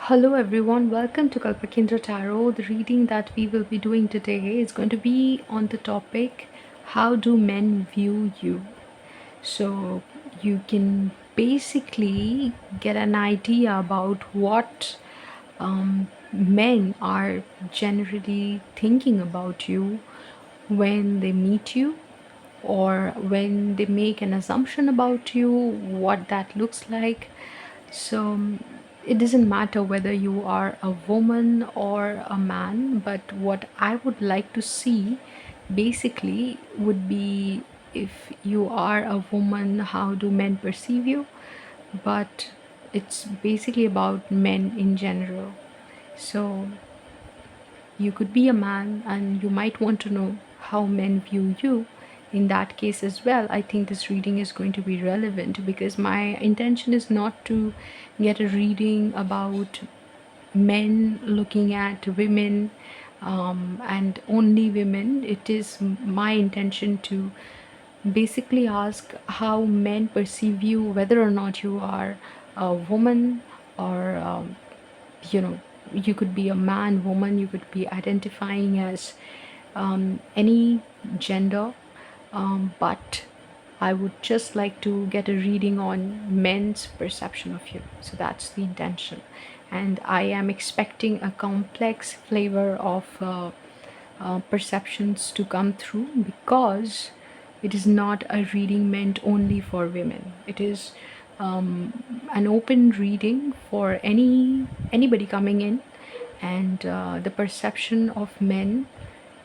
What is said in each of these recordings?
Hello everyone, welcome to Kalpa Kendra Tarot. The reading that we will be doing today is going to be on the topic, how do men view you? So you can basically get an idea about what men are generally thinking about you when they meet you, or when they make an assumption about you, what that looks like. So it doesn't matter whether you are a woman or a man, but what I would like to see basically would be, if you are a woman, how do men perceive you? But it's basically about men in general. So you could be a man and you might want to know how men view you. In that case as well, I think this reading is going to be relevant, because my intention is not to get a reading about men looking at women, and only women. It is my intention to basically ask how men perceive you, whether or not you are a woman, or you know you could be a man, woman, you could be identifying as any gender, but I would just like to get a reading on men's perception of you. So that's the intention, and I am expecting a complex flavor of perceptions to come through, because it is not a reading meant only for women. It is an open reading for anybody coming in, and the perception of men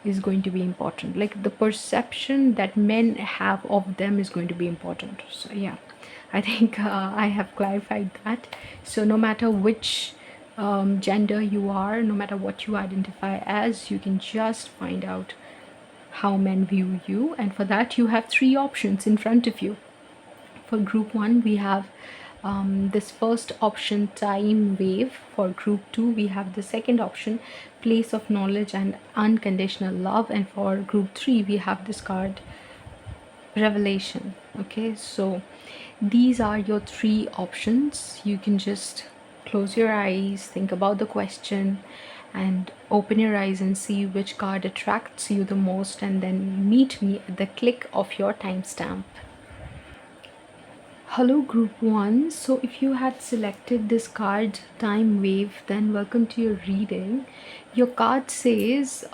is going to be important. Like, the perception that men have of them is going to be important. So yeah, I think I have clarified that. So no matter which gender you are, no matter what you identify as, you can just find out how men view you. And for that, you have three options in front of you. For group 1, we have this first option, time wave. For group 2, we have the second option, place of knowledge and unconditional love. And for group 3, we have this card, revelation. Okay, so these are your three options. You can just close your eyes, think about the question, and open your eyes and see which card attracts you the most, and then meet me at the click of your timestamp. Hello group 1. So if you had selected this card, time wave, then welcome to your reading. Your card says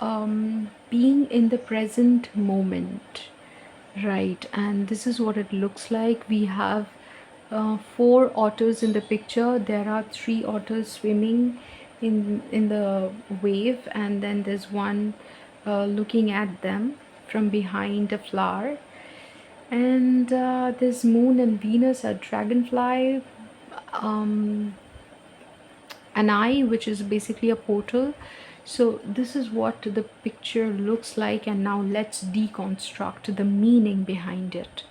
being in the present moment, right? And this is what it looks like. We have 4 otters in the picture. There are 3 otters swimming in the wave, and then there's one looking at them from behind a flower. And this moon and Venus, a dragonfly, an eye, which is basically a portal. So this is what the picture looks like, and now let's deconstruct the meaning behind it.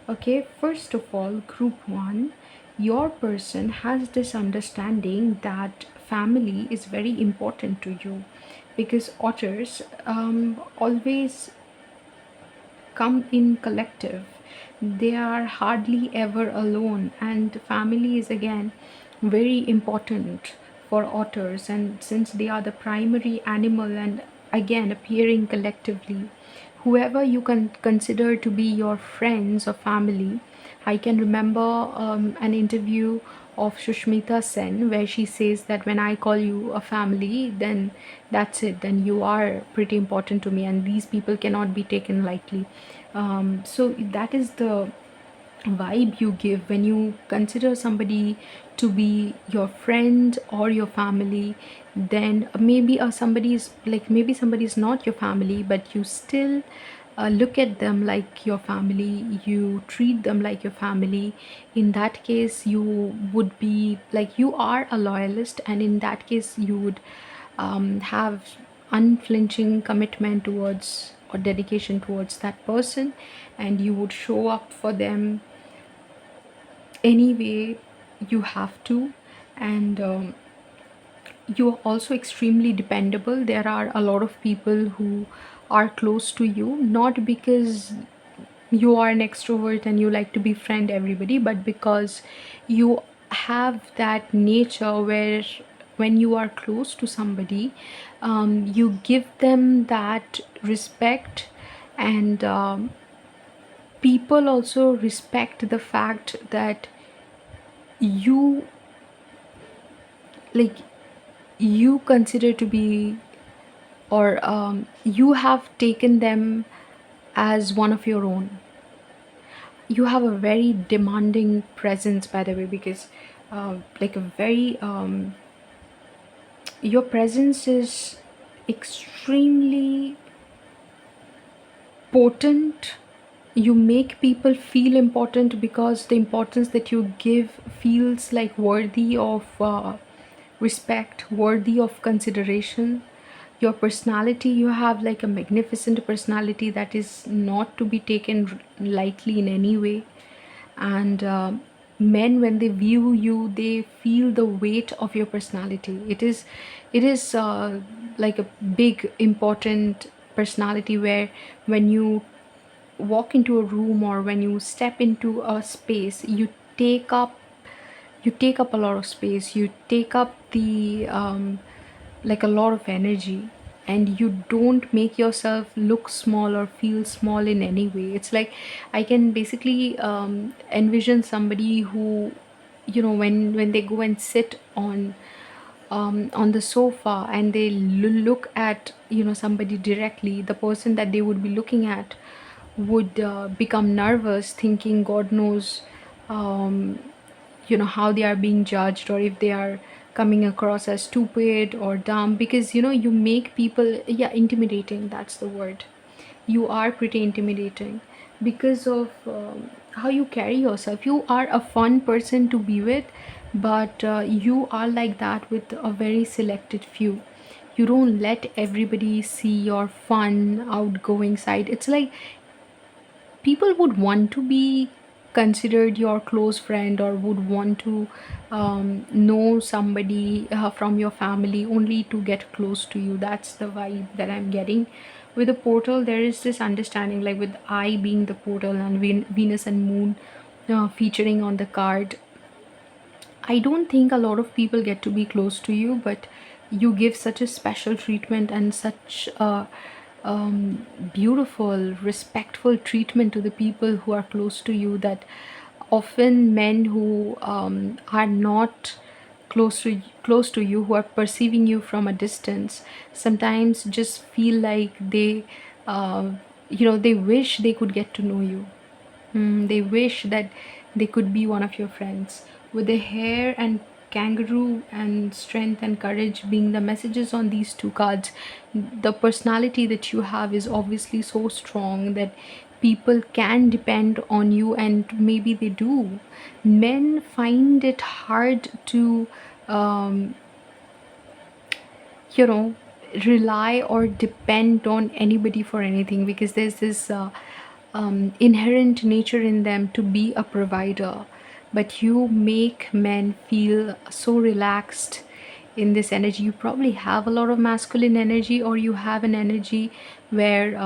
Okay, first of all, group 1, your person has this understanding that family is very important to you, because otters always come in collective. They are hardly ever alone, and family is again very important for otters. And since they are the primary animal and again appearing collectively, whoever you can consider to be your friends or family. I can remember an interview of Shushmita Sen, where she says that when I call you a family, then that's it, then you are pretty important to me, and these people cannot be taken lightly. So that is the vibe you give when you consider somebody to be your friend or your family. Then maybe somebody is not your family, but you still look at them like your family, you treat them like your family. In that case, you would be like, you are a loyalist, and in that case you would have unflinching commitment towards, or dedication towards, that person, and you would show up for them any way you have to. And you're also extremely dependable. There are a lot of people who are close to you, not because you are an extrovert and you like to befriend everybody, but because you have that nature where when you are close to somebody, you give them that respect, and people also respect the fact that you, like, you consider to be, or you have taken them as one of your own. You have a very demanding presence, by the way, because like a very your presence is extremely potent. You make people feel important because the importance that you give feels like worthy of respect, worthy of consideration. Your personality, you have like a magnificent personality that is not to be taken lightly in any way. And men, when they view you, they feel the weight of your personality. It is like a big important personality, where when you walk into a room or when you step into a space, you take up a lot of space, you take up the like a lot of energy, and you don't make yourself look small or feel small in any way. It's like I can basically envision somebody who, when they go and sit on the sofa, and they look at somebody directly, the person that they would be looking at would become nervous, thinking God knows um, how they are being judged, or if they are coming across as stupid or dumb, because you make people, yeah, intimidating, that's the word. You are pretty intimidating because of how you carry yourself. You are a fun person to be with, but you are like that with a very selected few. You don't let everybody see your fun, outgoing side. It's like people would want to be considered your close friend, or would want to know somebody from your family only to get close to you. That's the vibe that I'm getting with the portal. There is this understanding, like with I being the portal and Venus and Moon featuring on the card. I don't think a lot of people get to be close to you, but you give such a special treatment and such a beautiful, respectful treatment to the people who are close to you, that often men who are not close to you, who are perceiving you from a distance, sometimes just feel like they wish they could get to know you. They wish that they could be one of your friends. With the hare and kangaroo and strength and courage being the messages on these two cards, the personality that you have is obviously so strong that people can depend on you, and maybe they do. Men find it hard to um, you know rely or depend on anybody for anything, because there's this inherent nature in them to be a provider. But you make men feel so relaxed in this energy. You probably have a lot of masculine energy, or you have an energy where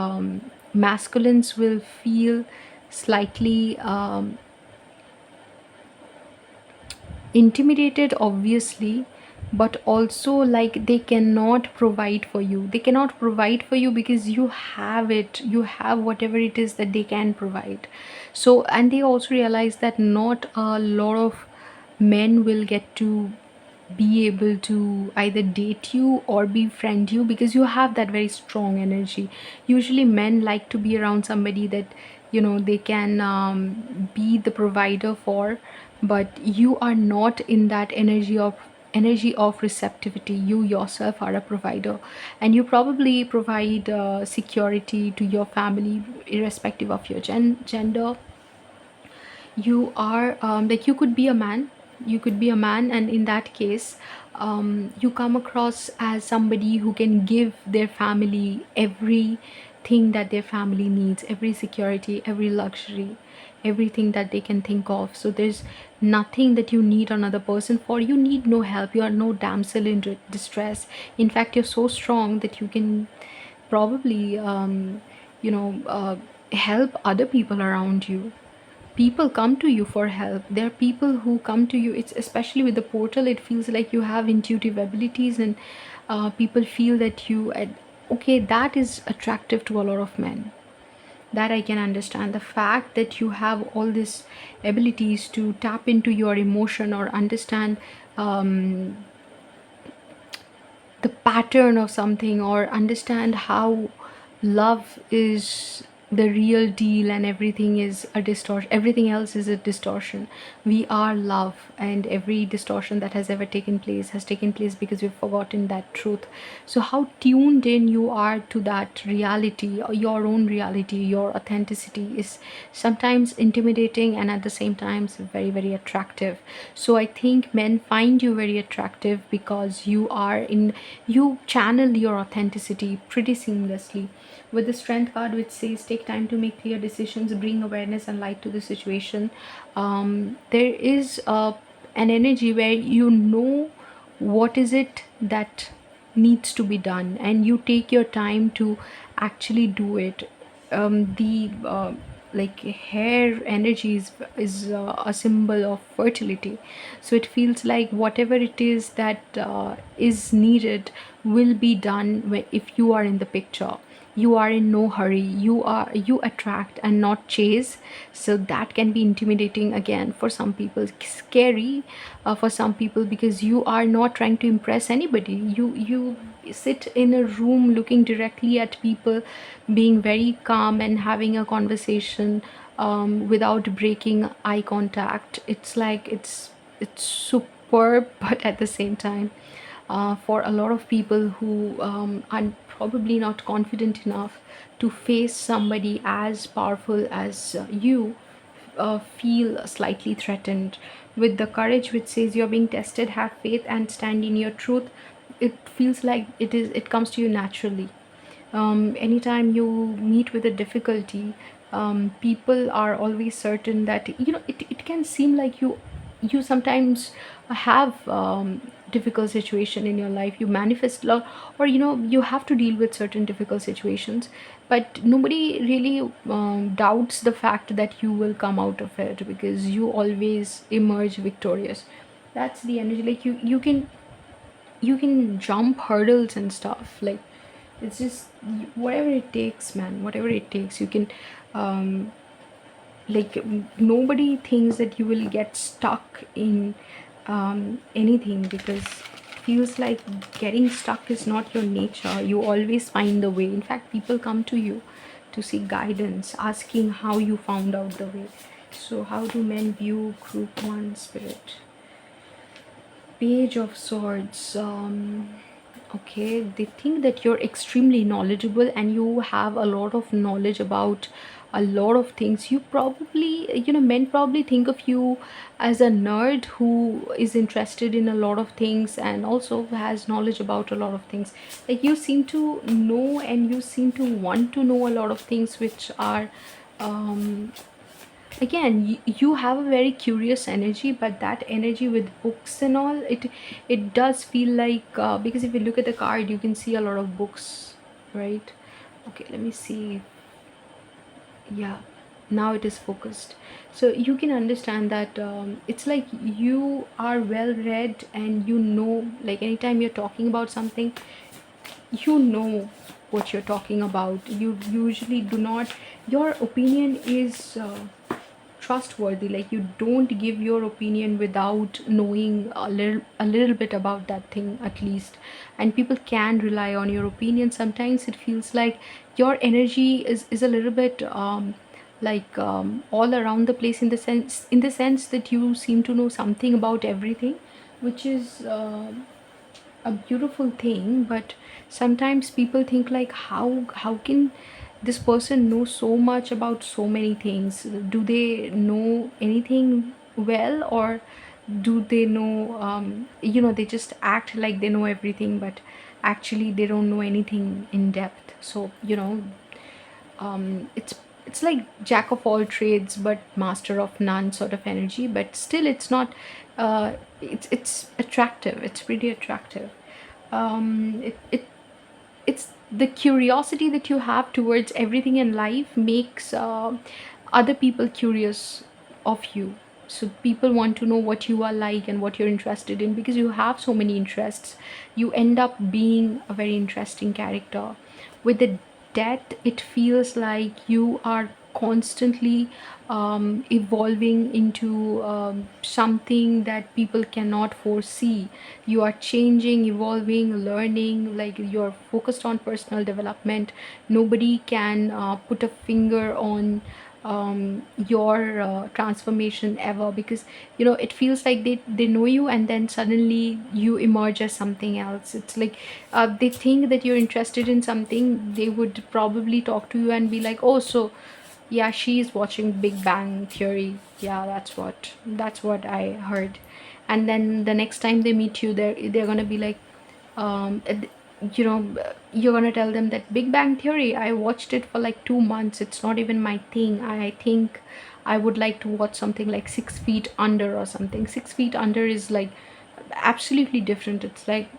masculines will feel slightly intimidated, obviously, but also like they cannot provide for you. They cannot provide for you because you have it. You have whatever it is that they can provide. So, and they also realize that not a lot of men will get to be able to either date you or befriend you, because you have that very strong energy. Usually men like to be around somebody that they can be the provider for, but you are not in that energy of receptivity. You yourself are a provider, and you probably provide security to your family irrespective of your gender. You are like, you could be a man, and in that case you come across as somebody who can give their family everything that their family needs, every security, every luxury, everything that they can think of. So there's nothing that you need another person for. You need no help. You are no damsel in distress. In fact, you're so strong that you can probably you know uh, help other people around you. people come to you for help. There are people who come to you. It's especially with the portal, it feels like you have intuitive abilities, and people feel that okay, that is attractive to a lot of men. That I can understand. The fact that you have all these abilities to tap into your emotion or understand the pattern of something, or understand how love is the real deal and everything is a distortion, everything else is a distortion. We are love, and every distortion that has ever taken place has taken place because we've forgotten that truth. So how tuned in you are to that reality, or your own reality, your authenticity, is sometimes intimidating and at the same time very, very attractive. So I think men find you very attractive because you channel your authenticity pretty seamlessly. With the strength card, which says take time to make clear decisions, bring awareness and light to the situation, there is an energy where you know what is it that needs to be done, and you take your time to actually do it. The like hair energy is a symbol of fertility, so it feels like whatever it is that is needed will be done if you are in the picture. You are in no hurry, you attract and not chase. So that can be intimidating again for some people, scary for some people, because you are not trying to impress anybody. You sit in a room looking directly at people, being very calm and having a conversation without breaking eye contact. It's like it's superb but at the same time, for a lot of people who are probably not confident enough to face somebody as powerful as you, feel slightly threatened. With the courage, which says you're being tested, have faith and stand in your truth, it feels like it comes to you naturally. Anytime you meet with a difficulty, people are always certain that it can seem like you sometimes have difficult situation in your life, you manifest a lot, or you have to deal with certain difficult situations, but nobody really doubts the fact that you will come out of it because you always emerge victorious. That's the energy. Like you can jump hurdles and stuff. Like it's just whatever it takes, man, whatever it takes. You can like nobody thinks that you will get stuck in anything, because feels like getting stuck is not your nature. You always find the way. In fact, people come to you to seek guidance, asking how you found out the way. So how do men view group one spirit? Page of Swords. Okay, they think that you're extremely knowledgeable and you have a lot of knowledge about a lot of things. You probably, men probably think of you as a nerd who is interested in a lot of things and also has knowledge about a lot of things. Like you seem to know and you seem to want to know a lot of things, which are again, you have a very curious energy, but that energy with books and all, it does feel like because if you look at the card, you can see a lot of books, right? Okay, let me see. Yeah, now it is focused. So you can understand that it's like you are well read, and like anytime you're talking about something, what you're talking about. You usually do not, your opinion is trustworthy. Like you don't give your opinion without knowing a little bit about that thing at least, and people can rely on your opinion. Sometimes it feels like your energy is a little bit like all around the place, in the sense that you seem to know something about everything, which is a beautiful thing. But sometimes people think like, how can this person know so much about so many things? Do they know anything well, or do they know they just act like they know everything, but actually they don't know anything in depth. So it's like jack of all trades but master of none sort of energy, but still it's not it's attractive. It's pretty attractive. It's the curiosity that you have towards everything in life makes other people curious of you. So people want to know what you are like and what you're interested in, because you have so many interests. You end up being a very interesting character. With the death, it feels like you are constantly evolving into something that people cannot foresee. You are changing, evolving, learning, like you're focused on personal development. Nobody can put a finger on your transformation ever, because it feels like they know you, and then suddenly you emerge as something else. It's like they think that you're interested in something. They would probably talk to you and be like, oh, so yeah, she's watching Big Bang Theory. Yeah, that's what I heard. And then the next time they meet you, they're gonna be like, um, th- you're gonna tell them that Big Bang Theory, I watched it for like 2 months. It's not even my thing. I think I would like to watch something like 6 Feet Under or something. 6 Feet Under is like absolutely different. It's like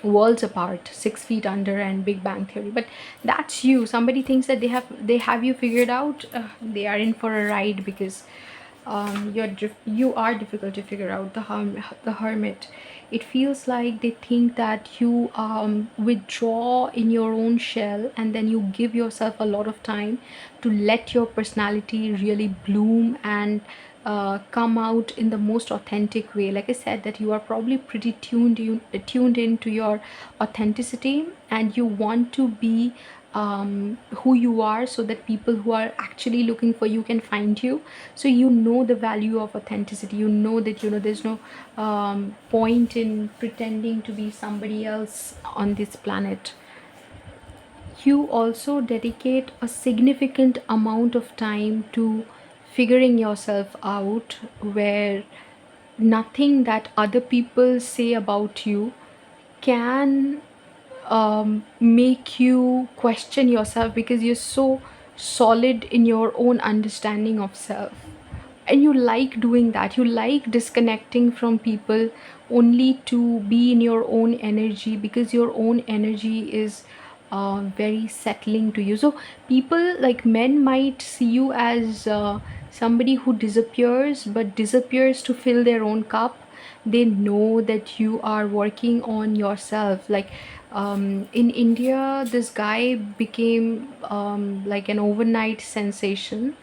worlds apart, 6 feet under and Big Bang Theory. But that's you. Somebody thinks that they have you figured out. They are in for a ride, because you are difficult to figure out. The hermit, it feels like they think that you withdraw in your own shell, and then you give yourself a lot of time to let your personality really bloom and come out in the most authentic way. Like I said, that you are probably pretty tuned into your authenticity, and you want to be who you are, so that people who are actually looking for you can find you. So the value of authenticity. There's no point in pretending to be somebody else on this planet. You also dedicate a significant amount of time to figuring yourself out, where nothing that other people say about you can make you question yourself, because you're so solid in your own understanding of self. And you like doing that. You like disconnecting from people only to be in your own energy, because your own energy is very settling to you. So people, like men, might see you as somebody who disappears, but disappears to fill their own cup. They know that you are working on yourself. Like in India, this guy became like an overnight sensation.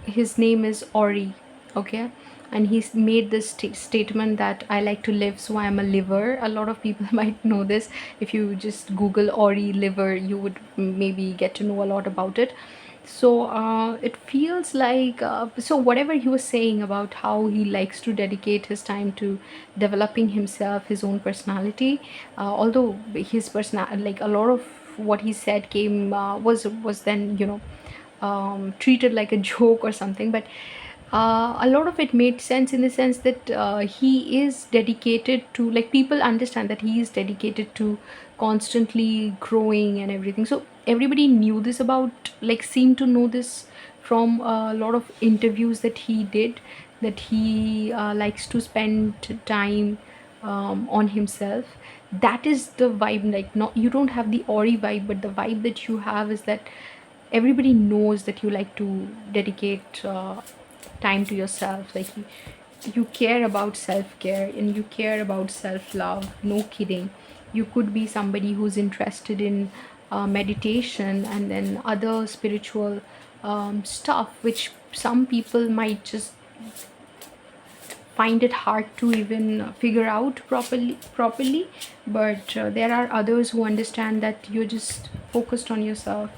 His name is Ori, okay? And he's made this statement that I like to live, so I'm a liver. A lot of people might know this. If you just Google Ori liver, you would maybe get to know a lot about it. So it feels like so whatever he was saying about how he likes to dedicate his time to developing himself, his own personality, although his personal, like a lot of what he said came was then treated like a joke or something. But a lot of it made sense, in the sense that he is dedicated to, like, people understand that he is dedicated to constantly growing and everything. So everybody knew this about, like, seemed to know this from a lot of interviews that he did, that he likes to spend time on himself. That is the vibe. Like, not, you don't have the Ori vibe, but the vibe that you have is that everybody knows that you like to dedicate time to yourself. Like, you care about self-care, and you care about self-love. No kidding. You could be somebody who's interested in meditation and then other spiritual stuff, which some people might just find it hard to even figure out properly. But there are others who understand that you're just focused on yourself,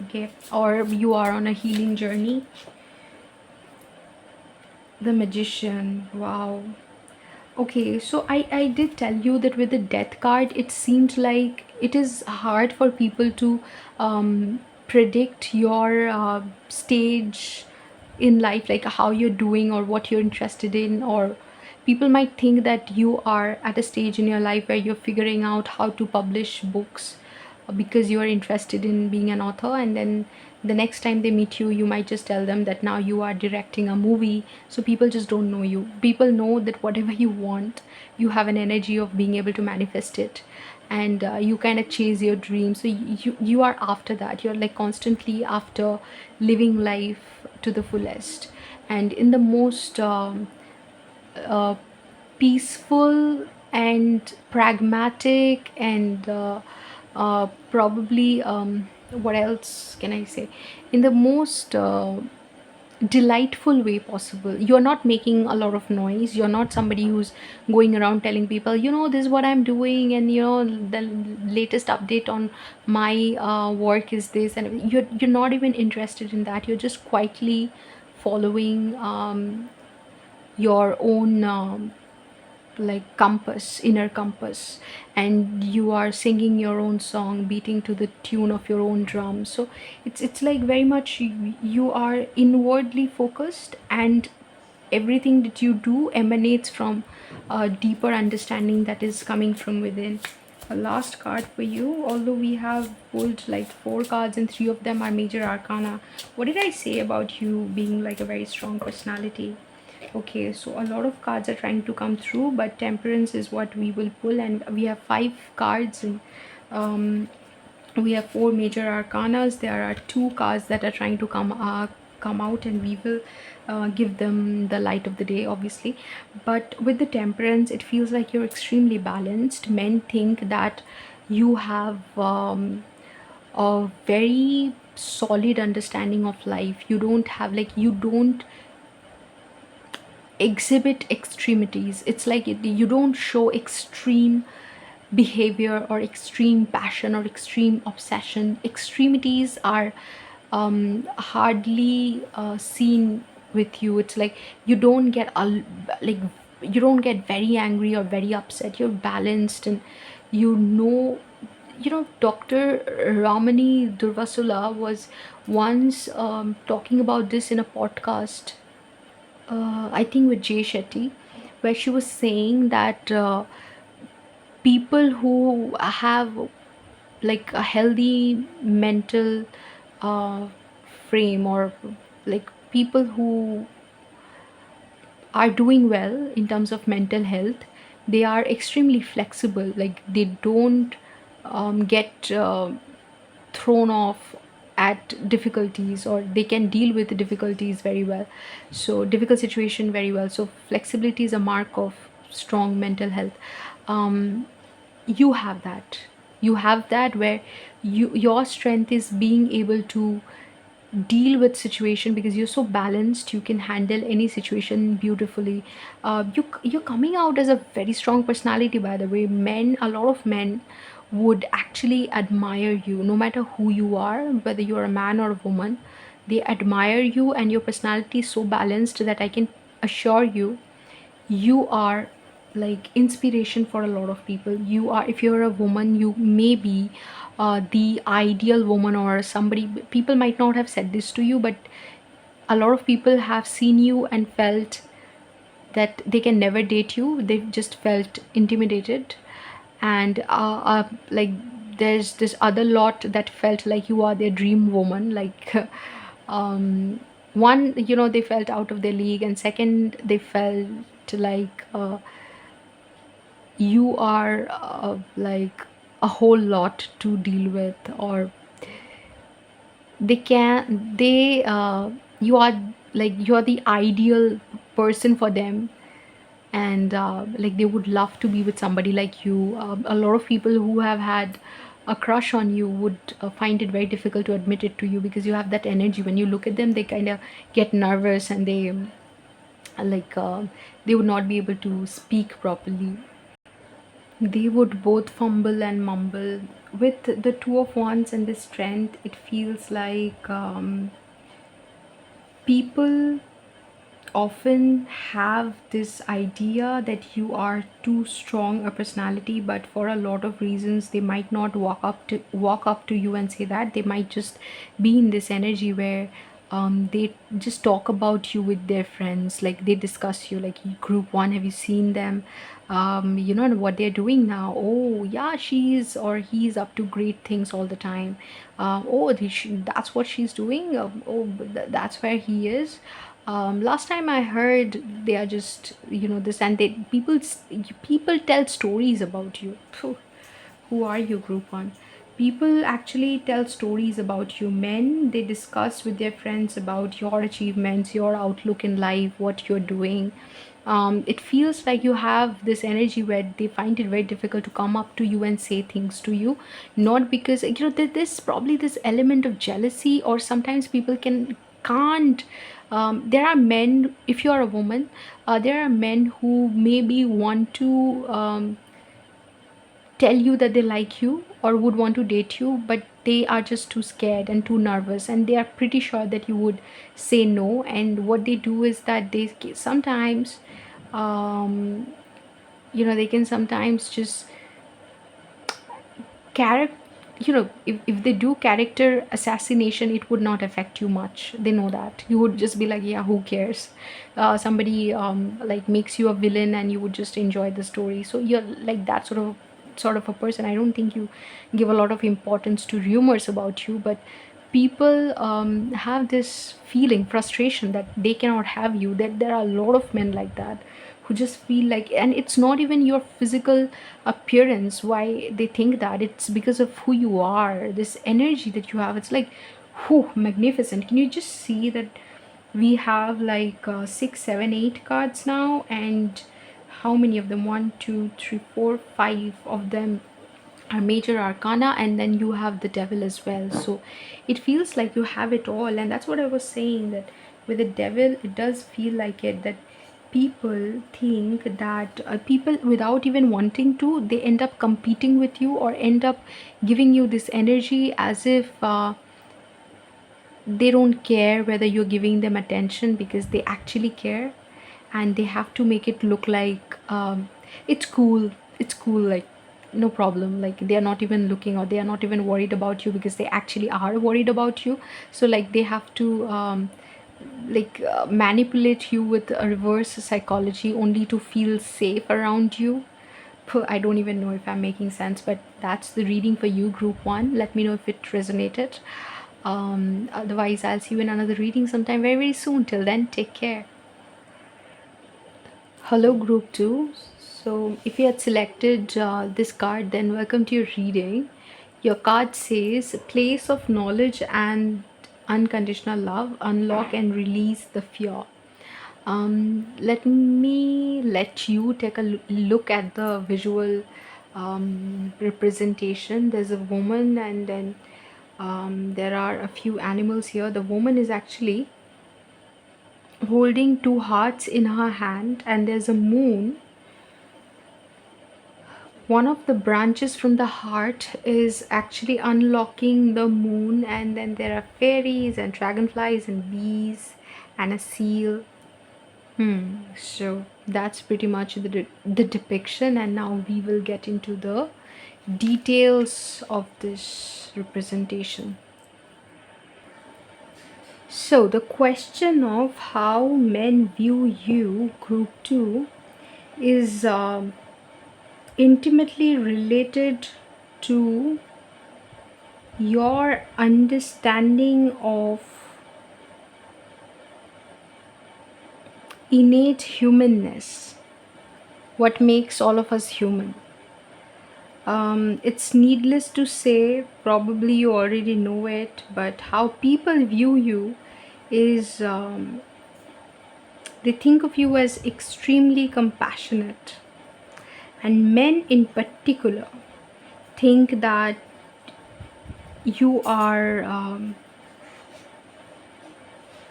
okay, or you are on a healing journey. The Magician, wow. Okay, so I did tell you that with the death card, it seems like it is hard for people to predict your stage in life, like how you're doing or what you're interested in. Or people might think that you are at a stage in your life where you're figuring out how to publish books because you are interested in being an author, and then the next time they meet you, you might just tell them that now you are directing a movie. So people just don't know you. People know that whatever you want, you have an energy of being able to manifest it. and you kind of chase your dreams. So you are after that, you're like constantly after living life to the fullest, and in the most uh, peaceful and pragmatic and probably what else can I say, in the most delightful way possible. You're not making a lot of noise, you're not somebody who's going around telling people, this is what I'm doing, and the latest update on my work is this, and you're not even interested in that. You're just quietly following your own like compass, inner compass, and you are singing your own song, beating to the tune of your own drum. So it's like very much you are inwardly focused, and everything that you do emanates from a deeper understanding that is coming from within. A last card for you, although we have pulled like 4 cards and 3 of them are major arcana. What did I say about you being like a very strong personality? Okay, so a lot of cards are trying to come through, but temperance is what we will pull, and we have 5 cards, and um, we have 4 major arcanas. There are 2 cards that are trying to come out, and we will give them the light of the day, obviously. But with the temperance, it feels like you're extremely balanced. Men think that you have a very solid understanding of life. You don't have like, you don't exhibit extremities. It's like you don't show extreme behavior or extreme passion or extreme obsession. Extremities are hardly seen with you. It's like you don't get like you don't get very angry or very upset. You're balanced, and Dr. Ramani Durvasula was once talking about this in a podcast, I think with Jay Shetty, where she was saying that people who have like a healthy mental uh, frame, or like people who are doing well in terms of mental health, they are extremely flexible. Like they don't get thrown off at difficulties, or they can deal with difficulties very well, so difficult situation very well. So flexibility is a mark of strong mental health. um, you have that. You have that, where your strength is being able to deal with situation, because you're so balanced, you can handle any situation beautifully. You're coming out as a very strong personality, by the way. A lot of men would actually admire you, no matter who you are, whether you're a man or a woman. They admire you, and your personality is so balanced that I can assure you, you are like inspiration for a lot of people. You are, if you're a woman, you may be the ideal woman, or somebody. People might not have said this to you, but a lot of people have seen you and felt that they can never date you. They've just felt intimidated, and like there's this other lot that felt like you are their dream woman. Like one, they felt out of their league, and second, they felt like you are like a whole lot to deal with, or you are like, you're the ideal person for them, and like they would love to be with somebody like you. A lot of people who have had a crush on you would find it very difficult to admit it to you, because you have that energy. When you look at them, they kind of get nervous, and like they would not be able to speak properly. They would both fumble and mumble. With the Two of Wands and the Strength, it feels like people often have this idea that you are too strong a personality, but for a lot of reasons they might not walk up to you and say that. They might just be in this energy where they just talk about you with their friends. Like they discuss you, like group one, have you seen them? What they're doing now. Oh yeah, she's or he's up to great things all the time. That's what she's doing. That's where he is. Last time I heard, they are just this, and they people tell stories about you. Phew. Who are you, group one? People actually tell stories about you. Men, they discuss with their friends about your achievements, your outlook in life, what you're doing. It feels like you have this energy where they find it very difficult to come up to you and say things to you. Not because, there's probably this element of jealousy, or sometimes people can't. There are men, if you are a woman, there are men who maybe want to tell you that they like you or would want to date you, but they are just too scared and too nervous, and they are pretty sure that you would say no. And what they do is that they sometimes, um, they can sometimes just character, if they do character assassination, it would not affect you much. They know that you would just be like, yeah, who cares. Somebody like makes you a villain and you would just enjoy the story. So you're like that sort of a person. I don't think you give a lot of importance to rumors about you, but people have this feeling, frustration, that they cannot have you. That there are a lot of men like that, who just feel like, and it's not even your physical appearance why they think that. It's because of who you are, this energy that you have. It's like, whew, magnificent. Can you just see that we have like 6, 7, 8 cards now, and how many of them? One, two, three, four, five of them are major arcana, and then you have the devil as well. So it feels like you have it all, and that's what I was saying, that with the devil it does feel like it, that people think that people, without even wanting to, they end up competing with you, or end up giving you this energy as if they don't care whether you're giving them attention, because they actually care, and they have to make it look like it's cool. It's cool, like no problem, like they are not even looking, or they are not even worried about you, because they actually are worried about you. So like they have to manipulate you with a reverse psychology, only to feel safe around you. I don't even know if I'm making sense, but that's the reading for you, group one. Let me know if it resonated. Otherwise, I'll see you in another reading sometime very, very soon. Till then, take care. Hello, group two. So, if you had selected this card, then welcome to your reading. Your card says, Place of knowledge and unconditional love, unlock and release the fear. Let me let you take a look at the visual representation. There's a woman, and then there are a few animals here. The woman is actually holding two hearts in her hand, and there's a moon. One of the branches from the heart is actually unlocking the moon, and then there are fairies and dragonflies and bees and a seal. So that's pretty much the depiction, and now we will get into the details of this representation. So the question of how men view you, group 2, is intimately related to your understanding of innate humanness, what makes all of us human. It's needless to say, probably you already know it, but how people view you is they think of you as extremely compassionate. And men in particular think that you are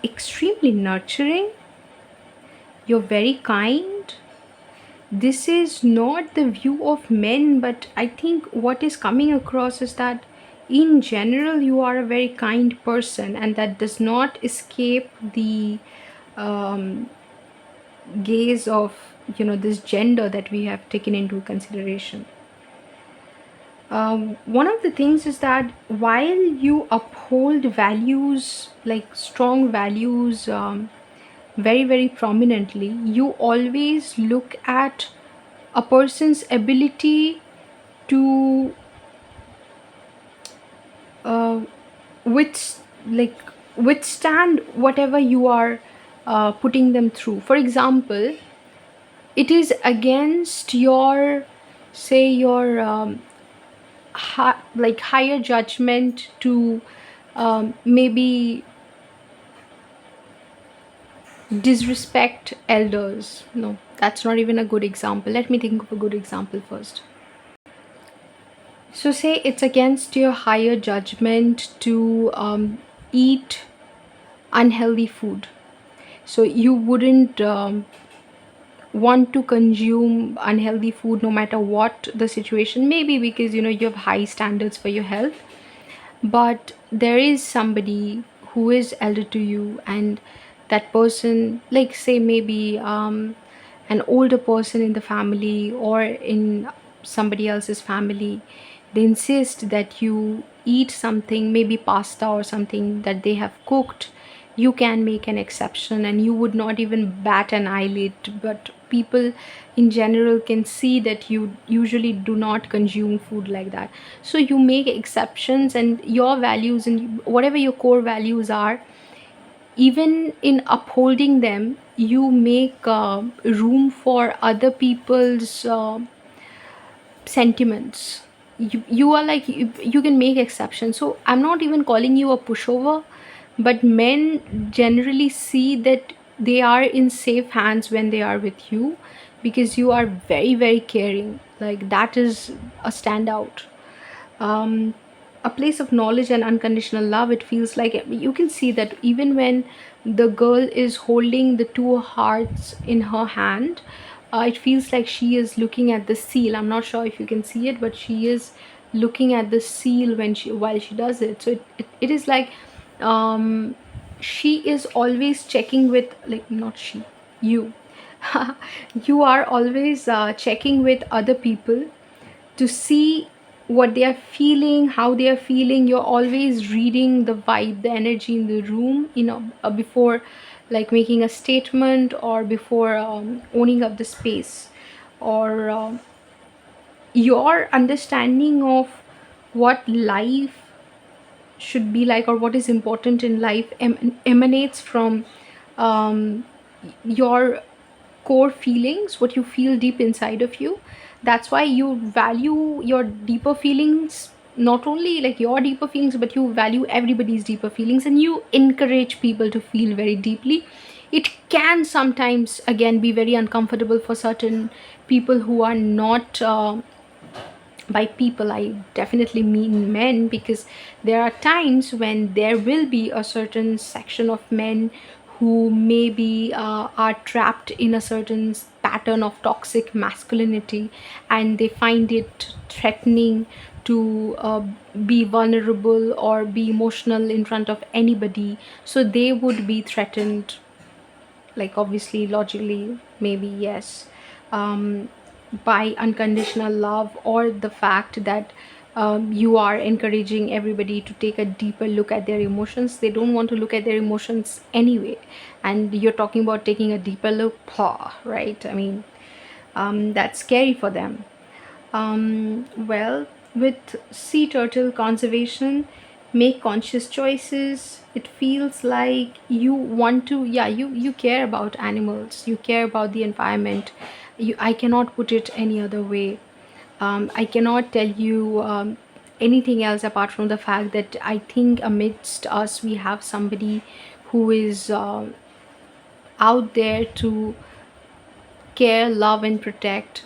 extremely nurturing, you're very kind. This is not the view of men, but I think what is coming across is that in general you are a very kind person, and that does not escape the gaze of this gender that we have taken into consideration. One of the things is that while you uphold values, like strong values, very, very prominently, you always look at a person's ability to with like withstand whatever you are putting them through. For example, it is against your, say, your like higher judgment to maybe disrespect elders. No, that's not even a good example. Let me think of a good example first. So say it's against your higher judgment to eat unhealthy food. So you wouldn't want to consume unhealthy food no matter what the situation, maybe because you have high standards for your health. But there is somebody who is elder to you, and that person, like say maybe an older person in the family or in somebody else's family, they insist that you eat something, maybe pasta or something that they have cooked. You can make an exception and you would not even bat an eyelid, but people in general can see that you usually do not consume food like that. So you make exceptions, and your values and whatever your core values are, even in upholding them, you make room for other people's sentiments. You are like, you can make exceptions. So I'm not even calling you a pushover, but men generally see that they are in safe hands when they are with you, because you are very very caring. Like that is a standout. um, a place of knowledge and unconditional love. It feels like you can see that even when the girl is holding the two hearts in her hand, it feels like she is looking at the seal. I'm not sure if you can see it, but she is looking at the seal when she while she does it. So it is like um, she is always checking with, like, not she, you. You are always checking with other people to see what they are feeling, how they are feeling. You're always reading the vibe, the energy in the room, before like making a statement, or before owning up the space, or your understanding of what life should be like, or what is important in life emanates from um, your core feelings, what you feel deep inside of you. That's why you value your deeper feelings, not only like your deeper feelings, but you value everybody's deeper feelings, and you encourage people to feel very deeply. It can sometimes again be very uncomfortable for certain people who are not by people, I definitely mean men, because there are times when there will be a certain section of men who maybe are trapped in a certain pattern of toxic masculinity, and they find it threatening to be vulnerable or be emotional in front of anybody. So they would be threatened, like obviously logically, maybe yes, um, by unconditional love, or the fact that you are encouraging everybody to take a deeper look at their emotions. They don't want to look at their emotions anyway, and you're talking about taking a deeper look, right? I mean, that's scary for them. Well, with sea turtle conservation, make conscious choices. It feels like you want to, yeah, you care about animals, you care about the environment. I cannot put it any other way. I cannot tell you anything else apart from the fact that I think amidst us we have somebody who is out there to care, love, and protect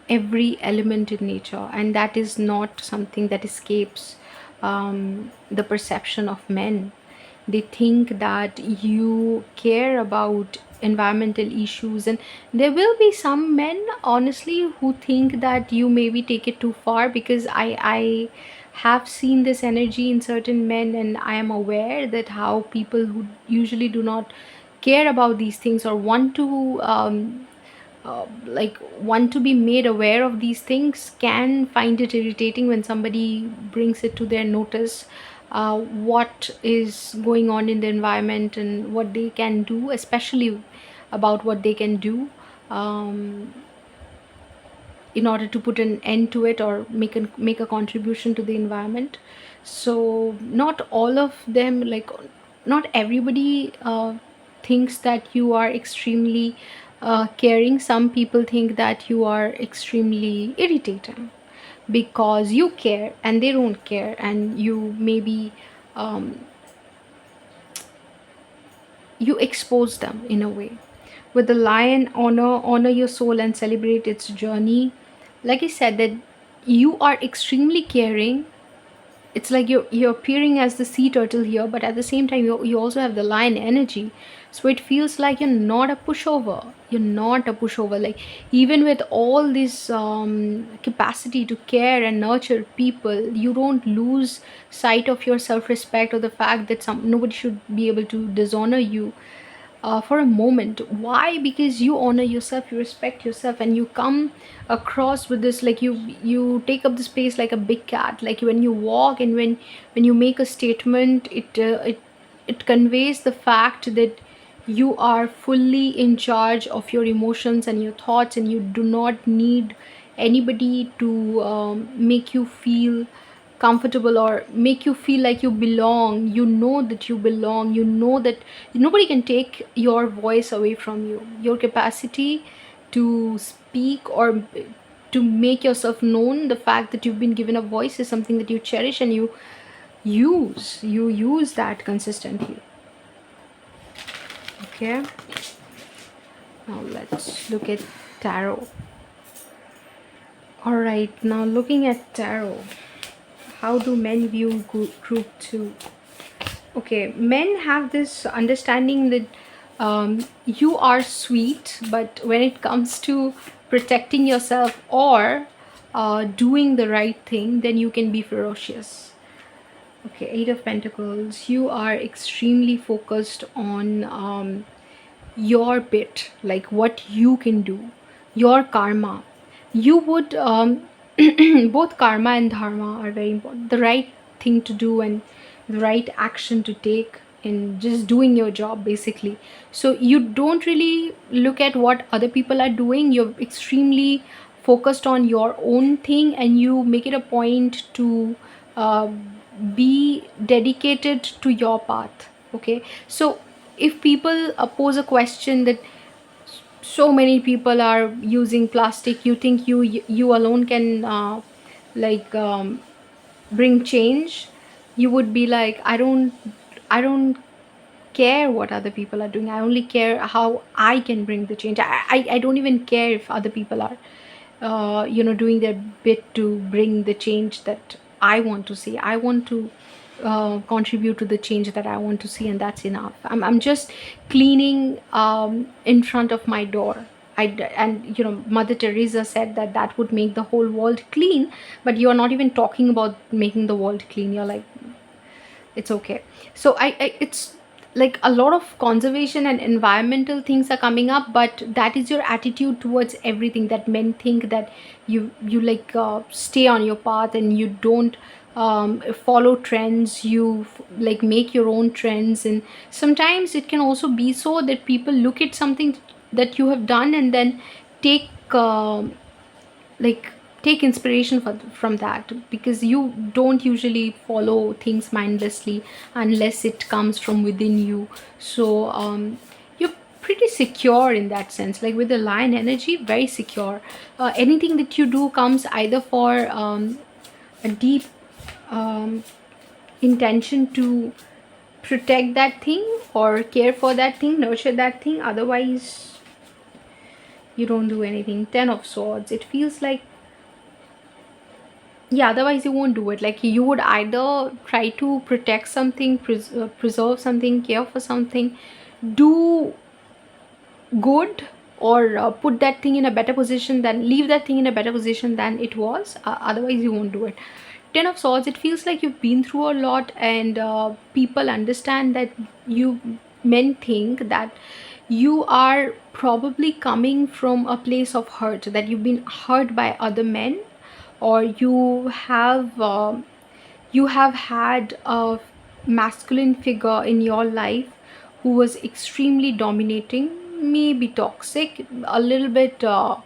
every element in nature, and that is not something that escapes the perception of men. They think that you care about environmental issues, and there will be some men, honestly, who think that you maybe take it too far, because I have seen this energy in certain men, and I am aware that how people who usually do not care about these things, or want to like want to be made aware of these things, can find it irritating when somebody brings it to their notice, what is going on in the environment and what they can do, especially about what they can do um, in order to put an end to it, or make a contribution to the environment. So not all of them, like not everybody thinks that you are extremely caring. Some people think that you are extremely irritating. because you care and they don't care, and you maybe um, you expose them in a way. With the lion, honor your soul and celebrate its journey. Like I said, that you are extremely caring. It's like you're appearing as the sea turtle here, but at the same time you also have the lion energy. So it feels like you're not a pushover. You're not a pushover. Like, even with all this capacity to care and nurture people, you don't lose sight of your self-respect, or the fact that nobody should be able to dishonor you for a moment. Why? Because you honor yourself, you respect yourself, and you come across with this, like, you take up the space like a big cat. Like, when you walk and when you make a statement, it conveys the fact that you are fully in charge of your emotions and your thoughts, and you do not need anybody to make you feel comfortable or make you feel like you belong. You know that you belong. You know that nobody can take your voice away from you. Your capacity to speak or to make yourself known, the fact that you've been given a voice, is something that you cherish, and you use that consistently. Okay, now let's look at tarot. All right, now looking at tarot, how do men view group 2? Okay, men have this understanding that you are sweet, but when it comes to protecting yourself or doing the right thing, then you can be ferocious. Okay, Eight of Pentacles. You are extremely focused on your bit, like what you can do, your karma. You would both karma and dharma are very important. The right thing to do and the right action to take in just doing your job, basically. So you don't really look at what other people are doing. You're extremely focused on your own thing, and you make it a point to uh, be dedicated to your path. Okay, so if people pose a question that so many people are using plastic, you think you alone can like bring change, you would be like, I don't care what other people are doing. I only care how I can bring the change. I don't even care if other people are doing their bit to bring the change that I want to see. I want to contribute to the change that I want to see, and that's enough. I'm just cleaning in front of my door. And Mother Teresa said that that would make the whole world clean, but you're not even talking about making the world clean. You're like, it's okay. So it's like a lot of conservation and environmental things are coming up, but that is your attitude towards everything, that men think that you like stay on your path and you don't follow trends. You like make your own trends, and sometimes it can also be so that people look at something that you have done and then take like take inspiration from that, because you don't usually follow things mindlessly unless it comes from within you. So you're pretty secure in that sense, like with the lion energy, very secure. Anything that you do comes either for a deep um, intention to protect that thing or care for that thing, nurture that thing. Otherwise you don't do anything. Ten of Swords. It feels like, yeah, otherwise you won't do it. Like, you would either try to protect something, preserve something, care for something, do good, or put that thing in a better position, than leave that thing in a better position than it was. Otherwise you won't do it. Ten of Swords, it feels like you've been through a lot, and people understand that you men think that you are probably coming from a place of hurt, that you've been hurt by other men, or you have had a masculine figure in your life who was extremely dominating, maybe toxic, a little bit uh,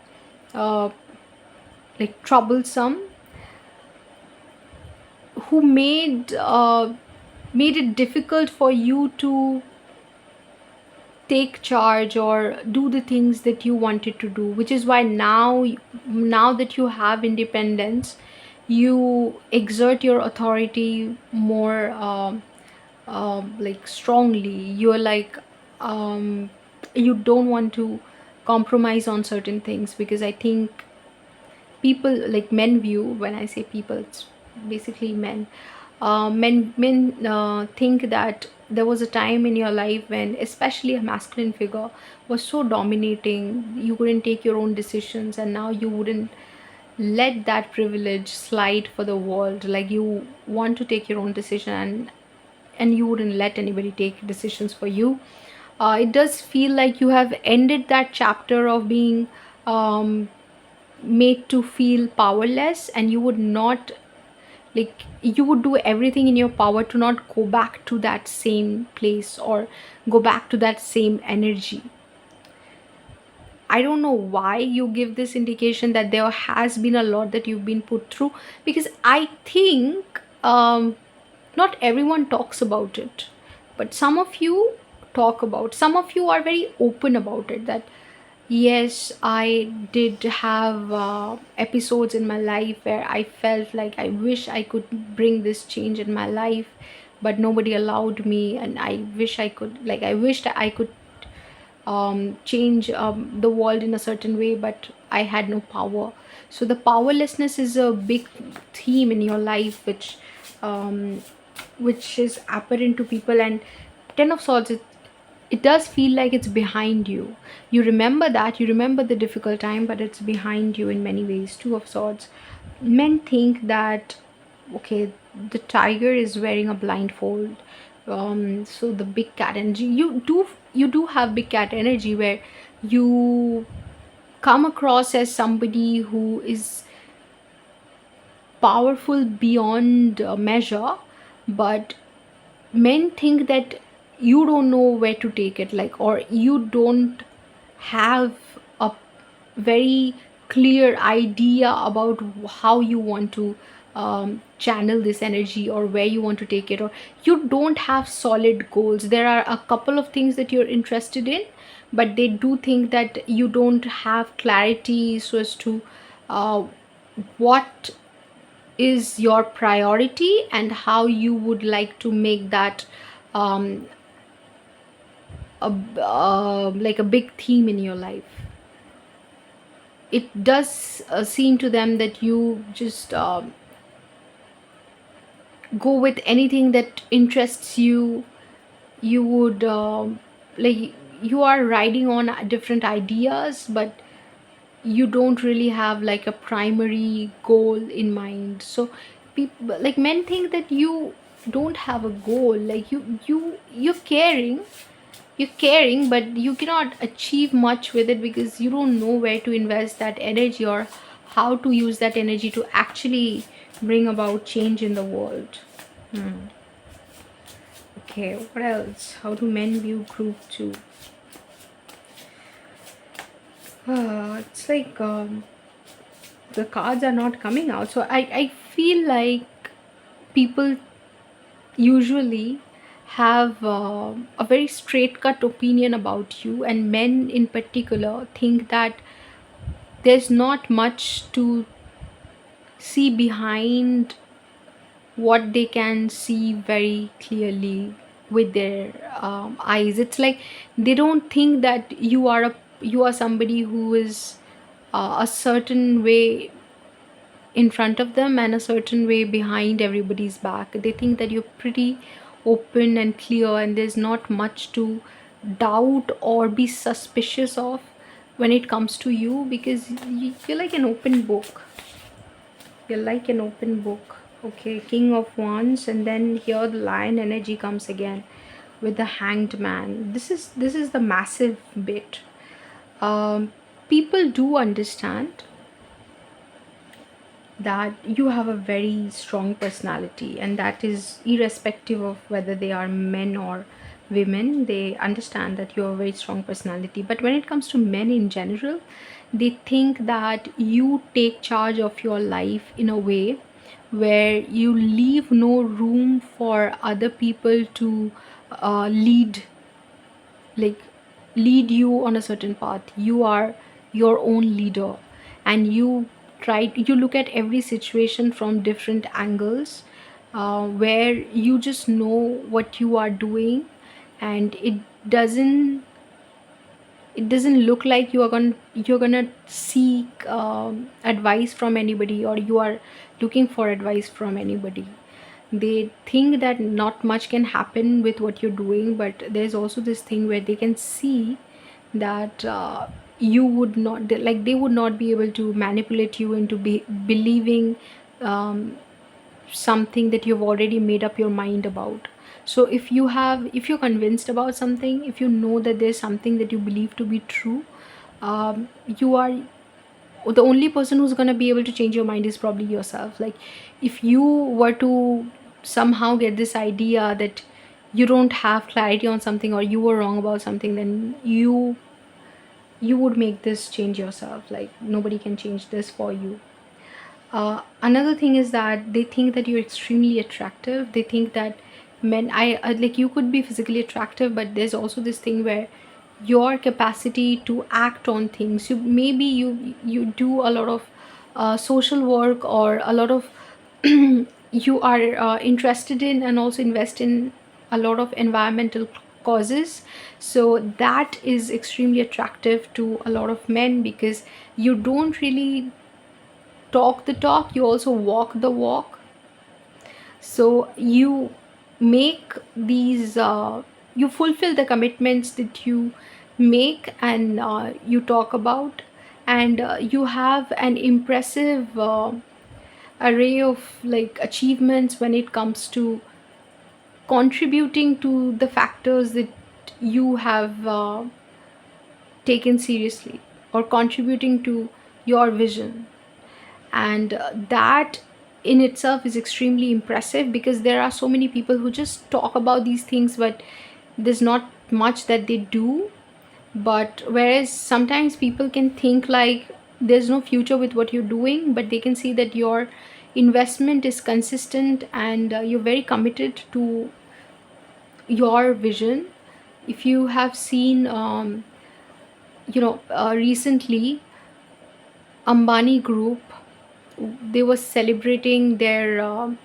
like troublesome, who made it difficult for you to take charge or do the things that you wanted to do, which is why now that you have independence, you exert your authority more like strongly. You're like you don't want to compromise on certain things, because I think people, like men view, when I say people, it's basically men. Men think that there was a time in your life when especially a masculine figure was so dominating, you couldn't take your own decisions, and now you wouldn't let that privilege slide for the world. Like, you want to take your own decision, and you wouldn't let anybody take decisions for you. It does feel like you have ended that chapter of being um, made to feel powerless, and you would not, like, you would do everything in your power to not go back to that same place or go back to that same energy. I don't know why you give this indication that there has been a lot that you've been put through, because I think not everyone talks about it, but some of you talk about, some of you are very open about it, that yes, I did have episodes in my life where I felt like I wish I could bring this change in my life, but nobody allowed me, and I wish I could, like, I wished I could change the world in a certain way, but I had no power. So the powerlessness is a big theme in your life, um, which is apparent to people. And Ten of Swords, it does feel like it's behind you. You remember that, you remember the difficult time, but it's behind you in many ways. Two of Swords, men think that, okay, the tiger is wearing a blindfold, so the big cat energy, you do have big cat energy, where you come across as somebody who is powerful beyond measure, but men think that you don't know where to take it, like, or you don't have a very clear idea about how you want to channel this energy, or where you want to take it, or you don't have solid goals. There are a couple of things that you're interested in, but they do think that you don't have clarity so as to uh, what is your priority and how you would like to make that um, like a big theme in your life. It does seem to them that you just go with anything that interests you. You would like, you are riding on different ideas, but you don't really have like a primary goal in mind. So people, like men, think that you don't have a goal. Like, you're caring, but you cannot achieve much with it, because you don't know where to invest that energy, or how to use that energy to actually bring about change in the world. Okay, what else? How do men view group 2? It's like the cards are not coming out. So I feel like people usually have a very straight cut opinion about you, and men in particular think that there's not much to see behind what they can see very clearly with their eyes. It's like they don't think that you are somebody who is a certain way in front of them and a certain way behind everybody's back. They think that you're pretty open and clear, and there's not much to doubt or be suspicious of when it comes to you, because you're like an open book. You're like an open book. Okay, King of Wands, and then here the lion energy comes again with the Hanged Man. This is the massive bit. People do understand that you have a very strong personality, and that is irrespective of whether they are men or women. They understand that you have a very strong personality, but when it comes to men in general, they think that you take charge of your life in a way where you leave no room for other people to lead, like, lead you on a certain path. You are your own leader, and you you look at every situation from different angles, where you just know what you are doing, and doesn't it doesn't look like you're gonna seek advice from anybody, or you are looking for advice from anybody. They think that not much can happen with what you're doing, but there's also this thing where they can see that you would not, like, they would not be able to manipulate you into believing um, something that you've already made up your mind about. So if you're convinced about something, if you know that there's something that you believe to be true, you are the only person who's going to be able to change your mind is probably yourself. Like, if you were to somehow get this idea that you don't have clarity on something, or you were wrong about something, then you would make this change yourself. Like, nobody can change this for you. Another thing is that they think that you're extremely attractive. They think that men, like, you could be physically attractive, but there's also this thing where your capacity to act on things, you do a lot of social work, or a lot of you are interested in and also invest in a lot of environmental causes. So that is extremely attractive to a lot of men, because you don't really talk the talk, you also walk the walk. So you make these you fulfill the commitments that you make, and you talk about, and you have an impressive array of, like, achievements when it comes to contributing to the factors that you have taken seriously, or contributing to your vision. And that in itself is extremely impressive, because there are so many people who just talk about these things, but there's not much that they do. But whereas sometimes people can think like there's no future with what you're doing, but they can see that your investment is consistent, and you're very committed to your vision. If you have seen recently, Ambani Group, they were celebrating their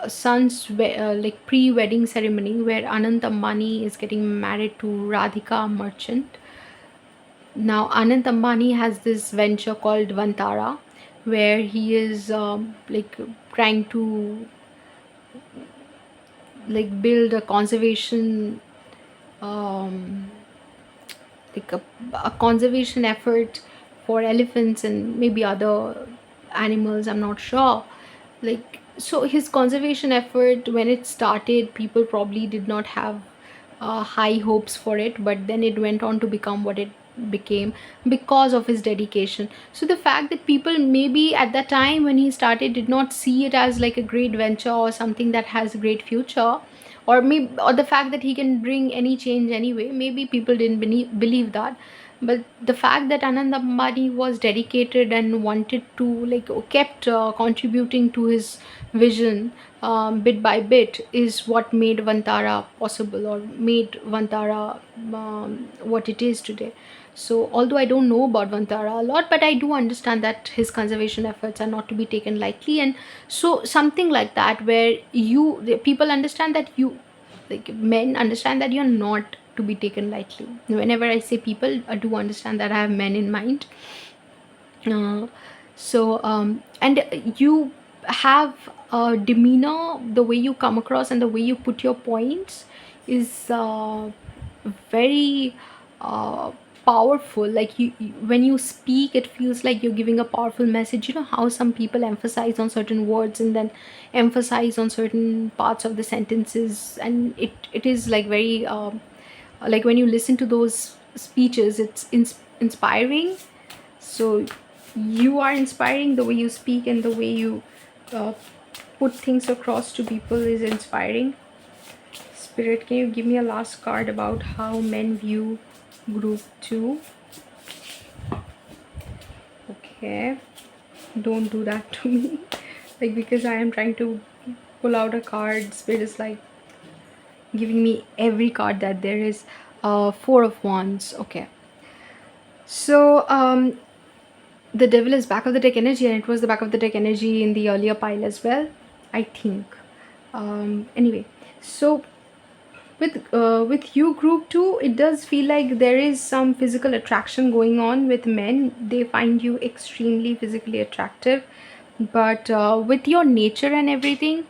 son's like pre-wedding ceremony, where Anant Ambani is getting married to Radhika Merchant. Now Anant Ambani has this venture called Vantara, where he is like trying to, like, build a conservation, um, like a conservation effort for elephants and maybe other animals, I'm not sure. Like, so his conservation effort, when it started, people probably did not have high hopes for it, but then it went on to become what it became because of his dedication. So the fact that people maybe at that time when he started did not see it as like a great venture or something that has a great future, or maybe, or the fact that he can bring any change anyway, maybe people didn't believe that. But the fact that Anand Ambani was dedicated and wanted to, like, kept contributing to his vision bit by bit, is what made Vantara possible, or made Vantara what it is today. So although I don't know about Vantara a lot, but I do understand that his conservation efforts are not to be taken lightly. And so something like that, where the people understand that you, like, men understand that you're not to be taken lightly. Whenever I say people, I do understand that I have men in mind. uh, and you have a demeanor, the way you come across and the way you put your points is very uh, powerful. Like, when you speak, it feels like you're giving a powerful message. You know how some people emphasize on certain words and then emphasize on certain parts of the sentences, and it is like very like, when you listen to those speeches, it's inspiring. So you are inspiring, the way you speak and the way you uh, put things across to people is inspiring. Spirit, can you give me a last card about how men view group 2? Okay, don't do that to me. Like, because I am trying to pull out a card, Spirit is like giving me every card that there is. Four of Wands. Okay, so the devil is back of the deck energy, and it was the back of the deck energy in the earlier pile as well, I think. Anyway, so with you group 2, it does feel like there is some physical attraction going on with men. They find you extremely physically attractive, but with your nature and everything,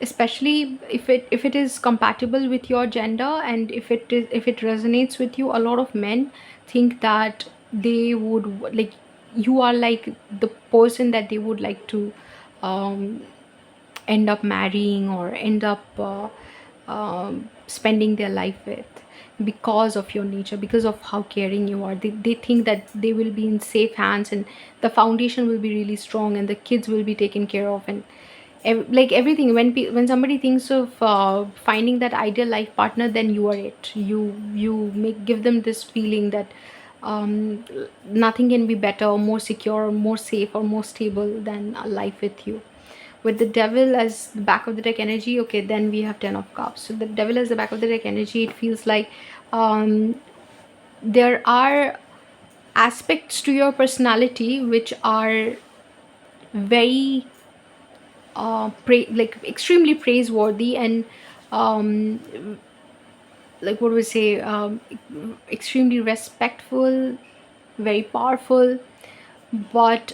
especially if it is compatible with your gender, and if it resonates with you, a lot of men think that they would like, you are like the person that they would like to um, end up marrying or end up spending their life with, because of your nature, because of how caring you are. They think that they will be in safe hands, and the foundation will be really strong, and the kids will be taken care of, and like everything. When somebody thinks of finding that ideal life partner, then you are it. You make give them this feeling that um, nothing can be better or more secure or more safe or more stable than a life with you. With the devil as the back of the deck energy, okay, then we have 10 of cups. So the devil as the back of the deck energy, it feels like there are aspects to your personality which are very like extremely praiseworthy, and um, like what do we say, extremely respectful, very powerful, but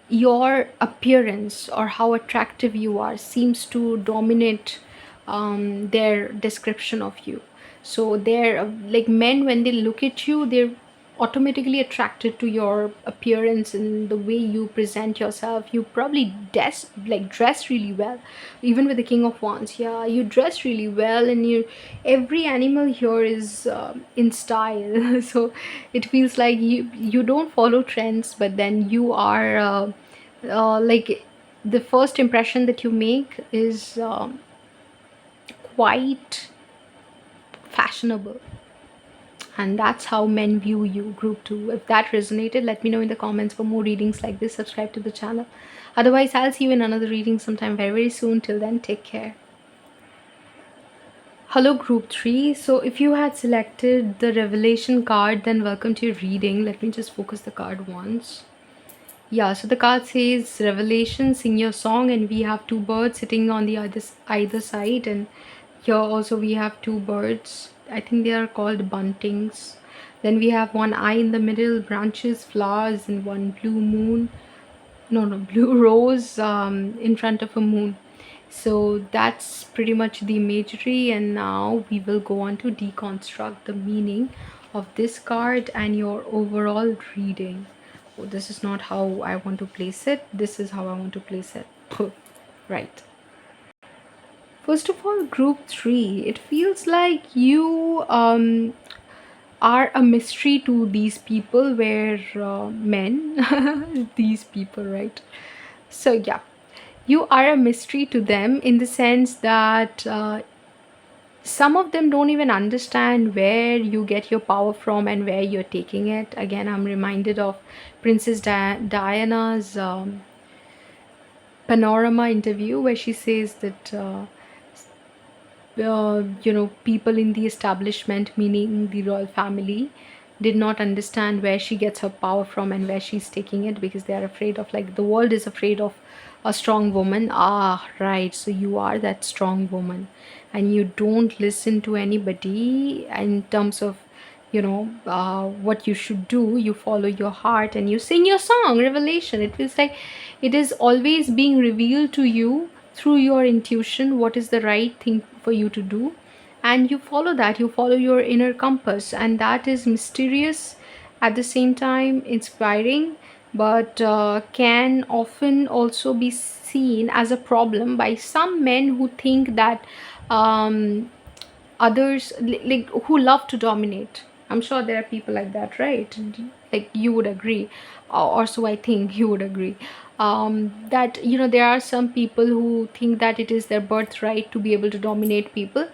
your appearance or how attractive you are seems to dominate their description of you. So they're like, men, when they look at you, they're automatically attracted to your appearance and the way you present yourself. You probably dress really well, even with the king of wands. Yeah, you dress really well, and you every animal here is in style. So it feels like you don't follow trends, but then you are like, the first impression that you make is quite fashionable, and that's how men view you, group 2. If that resonated, let me know in the comments. For more readings like this, subscribe to the channel. Otherwise, I'll see you in another reading sometime very, very soon. Till then, take care. Hello group 3. So if you had selected the revelation card, then welcome to your reading. Let me just focus the card once. Yeah, so the card says revelation, sing your song, and we have two birds sitting on the either side, and here also we have two birds. I think they are called buntings. Then we have one eye in the middle, branches, flowers, and one blue moon. No, blue rose in front of a moon. So that's pretty much the imagery, and now we will go on to deconstruct the meaning of this card and your overall reading. Oh, this is not how I want to place it. This is how I want to place it. Right. First of all, group 3, it feels like you are a mystery to these people, where men, these people, right? So, yeah, you are a mystery to them, in the sense that some of them don't even understand where you get your power from and where you're taking it. Again, I'm reminded of Princess Diana's panorama interview, where she says that people in the establishment, meaning the royal family, did not understand where she gets her power from and where she's taking it, because they are afraid of, like, the world is afraid of a strong woman. Ah, right. So you are that strong woman, and you don't listen to anybody in terms of what you should do. You follow your heart and you sing your song. Revelation, it feels like it is always being revealed to you through your intuition what is the right thing for you to do, and you follow that. You follow your inner compass, and that is mysterious, at the same time inspiring, but can often also be seen as a problem by some men who think that um, others, like, who love to dominate. I'm sure there are people like that, right? Like, you would agree, or so I think you would agree, that there are some people who think that it is their birthright to be able to dominate people.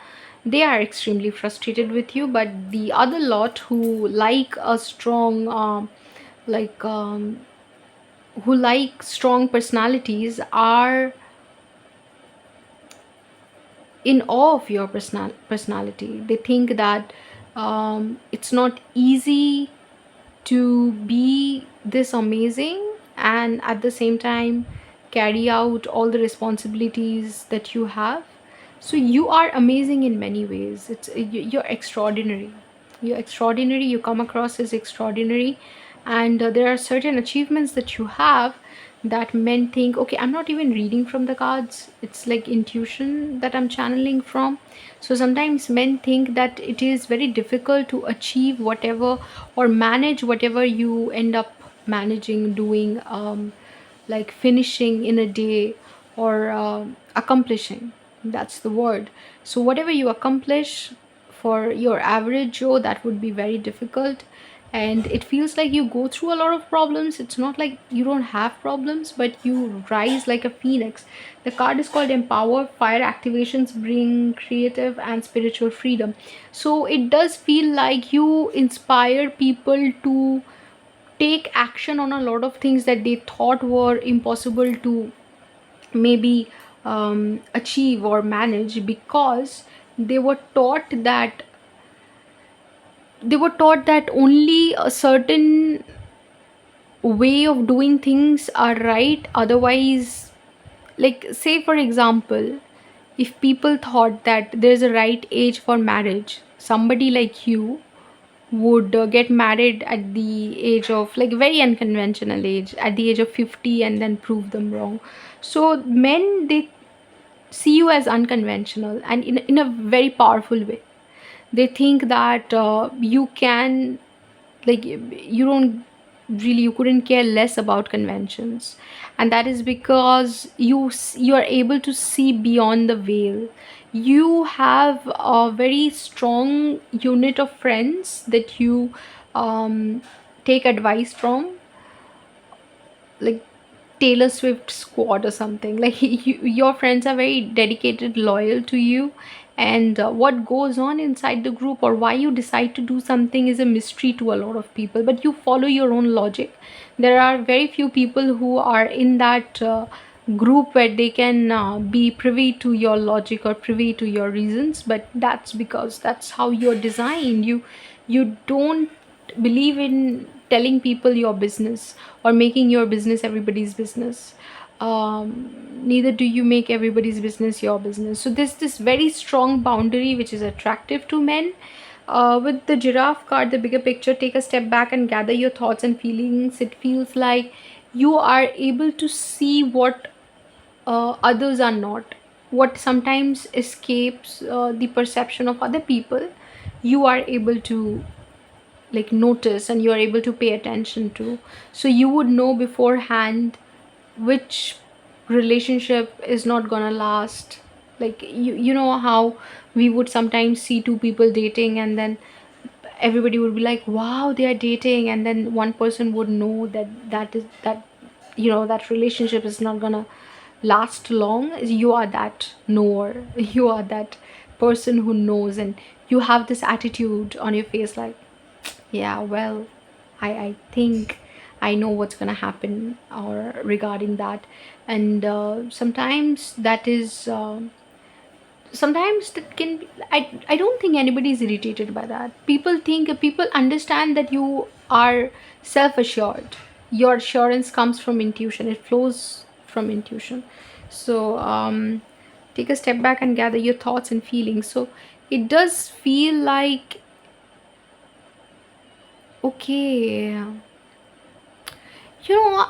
They are extremely frustrated with you, but the other lot who like a strong like who like strong personalities are in awe of your personality. They think that it's not easy to be this amazing, and at the same time carry out all the responsibilities that you have. So you are amazing in many ways. You're extraordinary. You're extraordinary. You come across as extraordinary, and there are certain achievements that you have that men think, okay, I'm not even reading from the cards, it's like intuition that I'm channeling from. So sometimes men think that it is very difficult to achieve whatever or manage whatever you end up managing, doing, like finishing in a day, or accomplishing, that's the word. So whatever you accomplish, for your average Joe, that would be very difficult, and it feels like you go through a lot of problems. It's not like you don't have problems, but you rise like a phoenix. The card is called Empower. Fire activations bring creative and spiritual freedom. So it does feel like you inspire people to take action on a lot of things that they thought were impossible to maybe achieve or manage, because they were taught that only a certain way of doing things are right. Otherwise, like, say for example, if people thought that there's a right age for marriage, somebody like you would get married at the age of, like, very unconventional age, at the age of 50, and then prove them wrong. So men, they see you as unconventional, and in a very powerful way. They think that you can, like, you couldn't care less about conventions, and that is because you are able to see beyond the veil. You have a very strong unit of friends that you um, take advice from, like Taylor Swift squad or something. Like your friends are very dedicated, loyal to you, and what goes on inside the group or why you decide to do something is a mystery to a lot of people. But you follow your own logic. There are very few people who are in that group where they can be privy to your logic or privy to your reasons. But that's because that's how you're designed. You don't believe in telling people your business or making your business everybody's business. Neither do you make everybody's business your business. So there's this very strong boundary which is attractive to men. With the giraffe card, the bigger picture, take a step back and gather your thoughts and feelings. It feels like you are able to see what others are not, what sometimes escapes the perception of other people. You are able to, like, notice, and you are able to pay attention to. So you would know beforehand which relationship is not gonna last. Like, you know how we would sometimes see two people dating, and then everybody would be like, wow, they are dating, and then one person would know that that relationship is not gonna last long. You are that knower. You are that person who knows, and you have this attitude on your face like, yeah, well, I think I know what's gonna happen or regarding that. And sometimes that is sometimes that can be, I don't think anybody is irritated by that. People understand that you are self-assured. Your assurance comes from intuition, it flows from intuition. So take a step back and gather your thoughts and feelings. So it does feel like, okay, you know,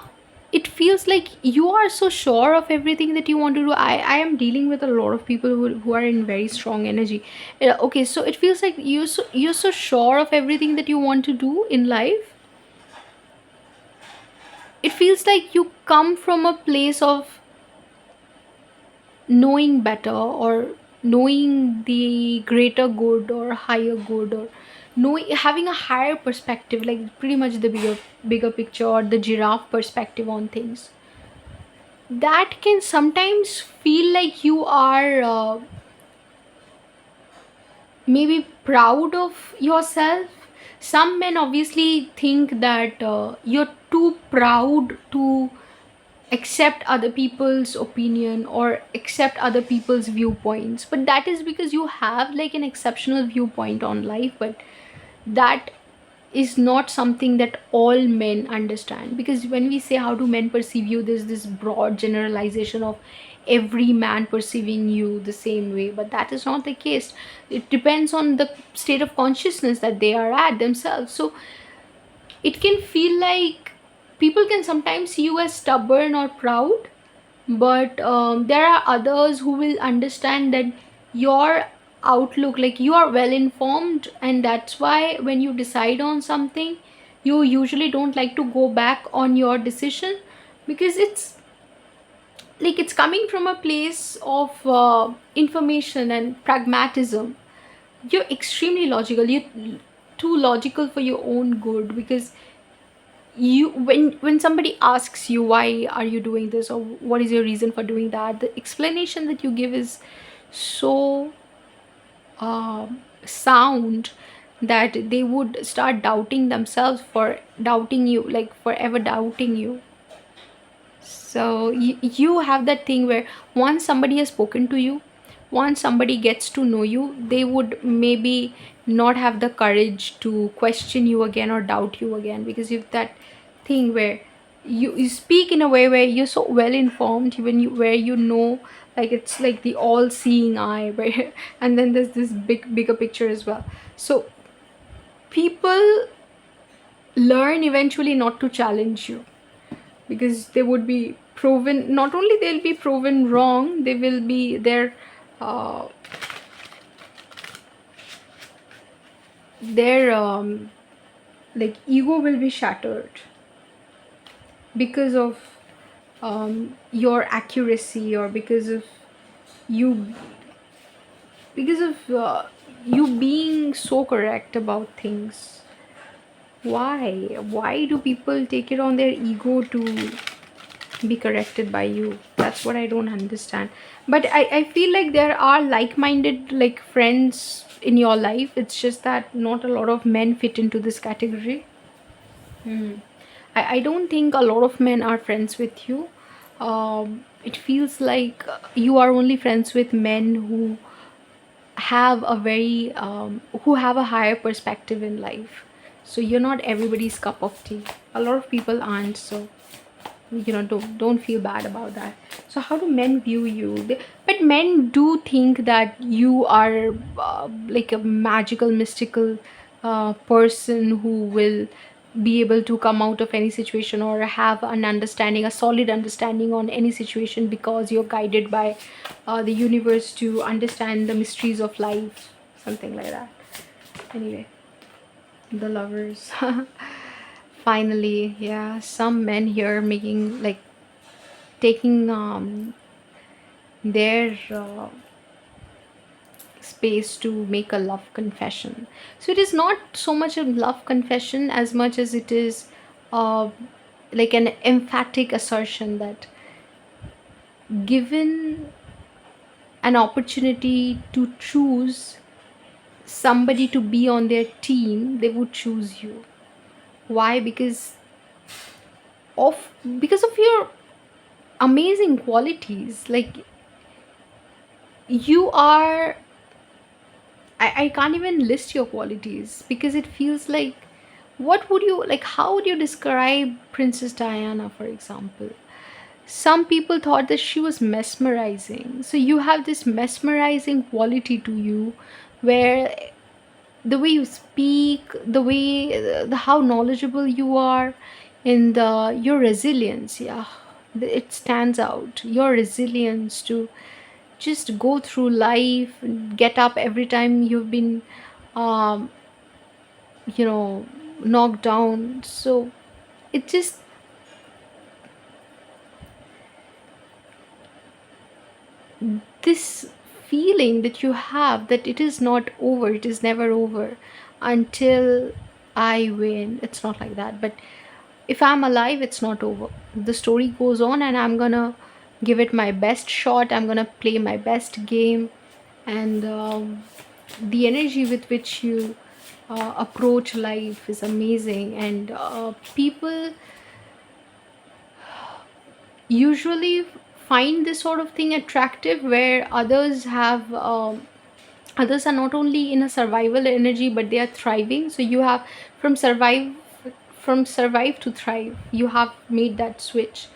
it feels like you are so sure of everything that you want to do. I am dealing with a lot of people who are in very strong energy. Okay, so it feels like you're so sure of everything that you want to do in life. It feels like you come from a place of knowing better, or knowing the greater good or higher good, or knowing, having a higher perspective, like pretty much the bigger picture, or the giraffe perspective on things. That can sometimes feel like you are maybe proud of yourself. Some men obviously think that you're too proud to accept other people's opinion or accept other people's viewpoints, but that is because you have like an exceptional viewpoint on life. But that is not something that all men understand. Because when we say how do men perceive you, there's this broad generalization of every man perceiving you the same way, but that is not the case. It depends on the state of consciousness that they are at themselves. So it can feel like people can sometimes see you as stubborn or proud, but there are others who will understand that your outlook, like you are well informed, and that's why when you decide on something, you usually don't like to go back on your decision, because it's like it's coming from a place of information and pragmatism. You're extremely logical, you're too logical for your own good, because you, when somebody asks you why are you doing this or what is your reason for doing that, the explanation that you give is so sound that they would start doubting themselves for doubting you, like forever doubting you. So you have that thing where once somebody has spoken to you, once somebody gets to know you, they would maybe not have the courage to question you again or doubt you again, because you've that thing where you speak in a way where you're so well informed, when you where you know, like it's like the all seeing eye where and then there's this bigger picture as well. So people learn eventually not to challenge you, because they would be proven, not only they'll be proven wrong, they will be uh, their like ego will be shattered because of your accuracy, or you because of you being so correct about things. Why do people take it on their ego to be corrected by you? That's what I don't understand. But I feel like there are like-minded, like friends in your life. It's just that not a lot of men fit into this category. I don't think a lot of men are friends with you. It feels like you are only friends with men who have a higher perspective in life. So you're not everybody's cup of tea. A lot of people aren't. So don't feel bad about that. So how do men view you? But men do think that you are like a magical mystical person who will be able to come out of any situation or have an understanding, a solid understanding on any situation, because you're guided by the universe to understand the mysteries of life, something like that. Anyway, the lovers. Finally, yeah, some men here making like taking their space to make a love confession. So it is not so much a love confession as much as it is uh, like an emphatic assertion that given an opportunity to choose somebody to be on their team, they would choose you. Why? Of because of your amazing qualities. Like you are, I can't even list your qualities, because it feels like, what would you like, how would you describe Princess Diana, for example? Some people thought that she was mesmerizing. So you have this mesmerizing quality to you, where the way you speak, the way how knowledgeable you are, in the your resilience, yeah, it stands out. Your resilience to just go through life, get up every time you've been um, you know knocked down. So it just, this feeling that you have that it is not over, it is never over until I win. It's not like that, but if I'm alive, it's not over. The story goes on, and I'm gonna give it my best shot. I'm gonna play my best game. And the energy with which you approach life is amazing. And people usually find this sort of thing attractive, where others have Others are not only in a survival energy, but they are thriving. So you have from survive from survive to thrive, you have made that switch.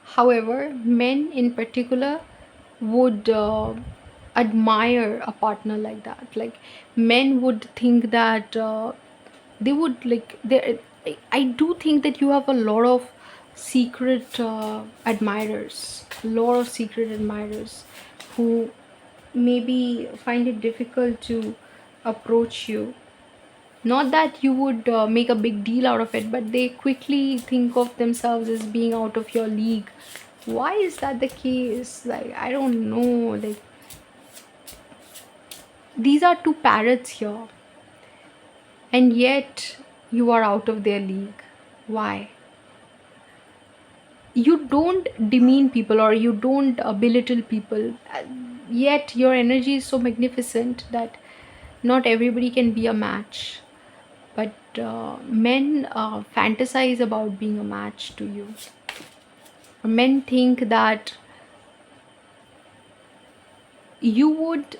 However, men in particular would admire a partner like that. Like, men would think that they would like they I do think that you have a lot of secret admirers who maybe find it difficult to approach you. Not that you would make a big deal out of it, but they quickly think of themselves as being out of your league. Why is that the case? Like, I don't know. Like, these are two parrots here, and yet you are out of their league. Why? You don't demean people, or you don't belittle people, yet your energy is so magnificent that not everybody can be a match. But men fantasize about being a match to you. Men think that you would,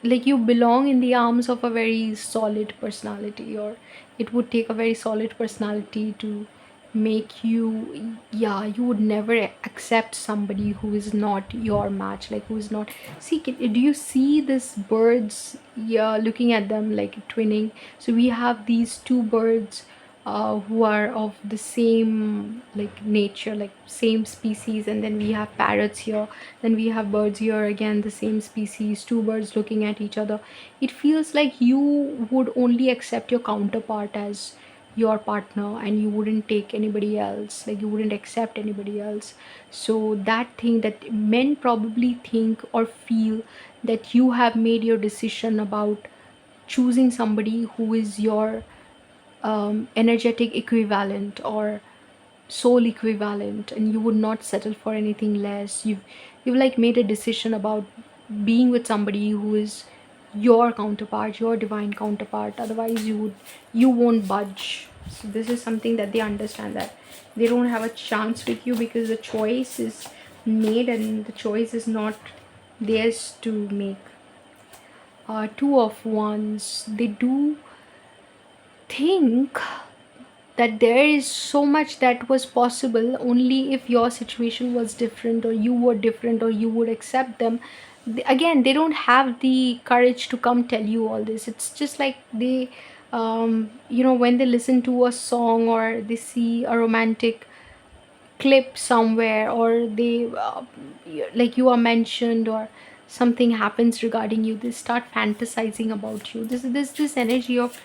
like, you belong in the arms of a very solid personality, or it would take a very solid personality to make you, yeah, you would never accept somebody who is not your match, like who is not. See, do you see this birds? Yeah, looking at them like twinning. So we have these two birds who are of the same like nature, like same species, and then we have parrots here, then we have birds here, again the same species, two birds looking at each other. It feels like you would only accept your counterpart as your partner, and you wouldn't take anybody else, like you wouldn't accept anybody else. So that thing that men probably think or feel, that you have made your decision about choosing somebody who is your energetic equivalent or soul equivalent, and you would not settle for anything less. You've like made a decision about being with somebody who is your counterpart, your divine counterpart. Otherwise you won't budge. So this is something that they understand, that they don't have a chance with you because the choice is made, and the choice is not theirs to make. Two of Wands, they do think that there is so much that was possible only if your situation was different, or you were different, or you would accept them. Again, they don't have the courage to come tell you all this. It's just like they when they listen to a song, or they see a romantic clip somewhere, or they like you are mentioned, or something happens regarding you, they start fantasizing about you. This energy of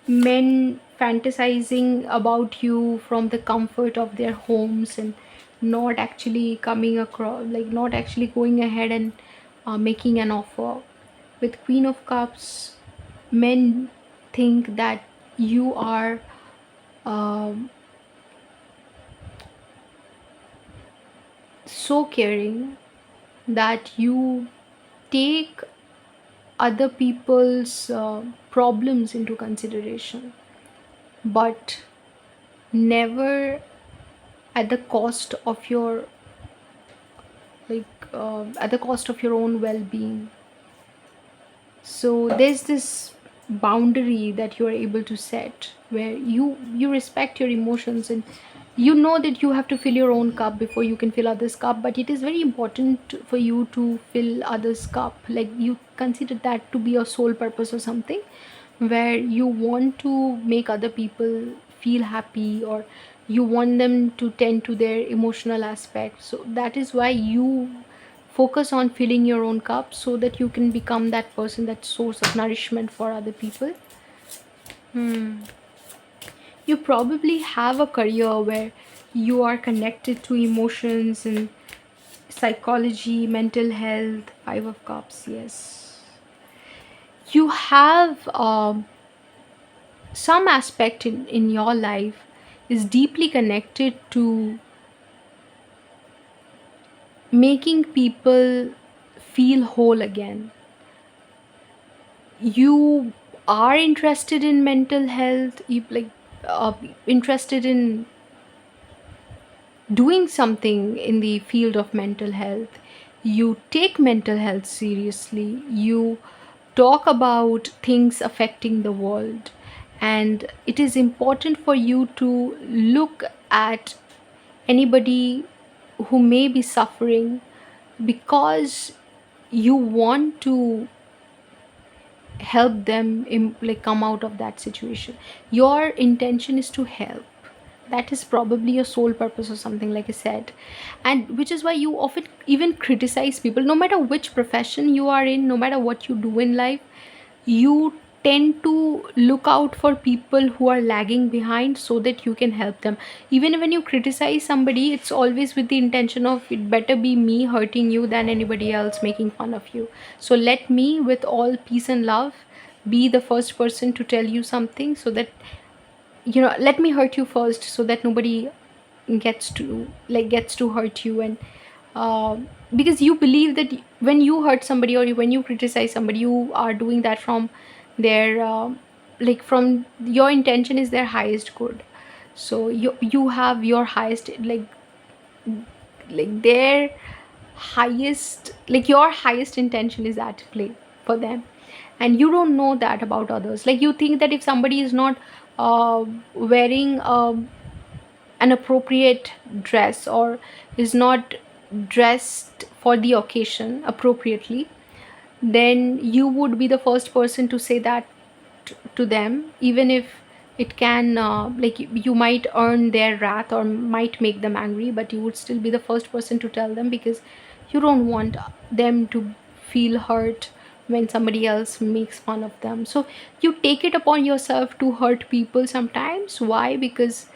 men fantasizing about you from the comfort of their homes, and not actually coming across, like not actually going ahead and making an offer. With Queen of Cups, men think that you are um, so caring, that you take other people's problems into consideration, but never at the cost of your at the cost of your own well-being. So there's this boundary that you are able to set, where you respect your emotions, and you know that you have to fill your own cup before you can fill others cup. But it is very important for you to fill others cup, like you consider that to be your sole purpose or something, where you want to make other people feel happy, or you want them to tend to their emotional aspect. So that is why you focus on filling your own cup, so that you can become that person, that source of nourishment for other people. You probably have a career where you are connected to emotions and psychology, mental health. Five of Cups, yes. You have some aspect in your life is deeply connected to making people feel whole again. You are interested in mental health, you like interested in doing something in the field of mental health. you take mental health seriously, you talk about things affecting the world, and it is important for you to look at anybody who may be suffering, because you want to help them like come out of that situation. Your intention is to help. That is probably your sole purpose or something, like I said. And which is why you often even criticize people, no matter which profession you are in, no matter what you do in life. You tend to look out for people who are lagging behind so that you can help them. Even when you criticize somebody, it's always with the intention of, it better be me hurting you than anybody else making fun of you. So let me, with all peace and love, be the first person to tell you something, so that, let me hurt you first, so that nobody gets to hurt you. And because you believe that when you hurt somebody, or when you criticize somebody, you are doing that from their from your intention is their highest good. So you have your highest, their highest, your highest intention is at play for them. And you don't know that about others. Like, you think that if somebody is not wearing an appropriate dress, or is not dressed for the occasion appropriately, then you would be the first person to say that to them, even if it can you might earn their wrath or might make them angry, but you would still be the first person to tell them, because you don't want them to feel hurt when somebody else makes fun of them. So you take it upon yourself to hurt people sometimes. Why? Because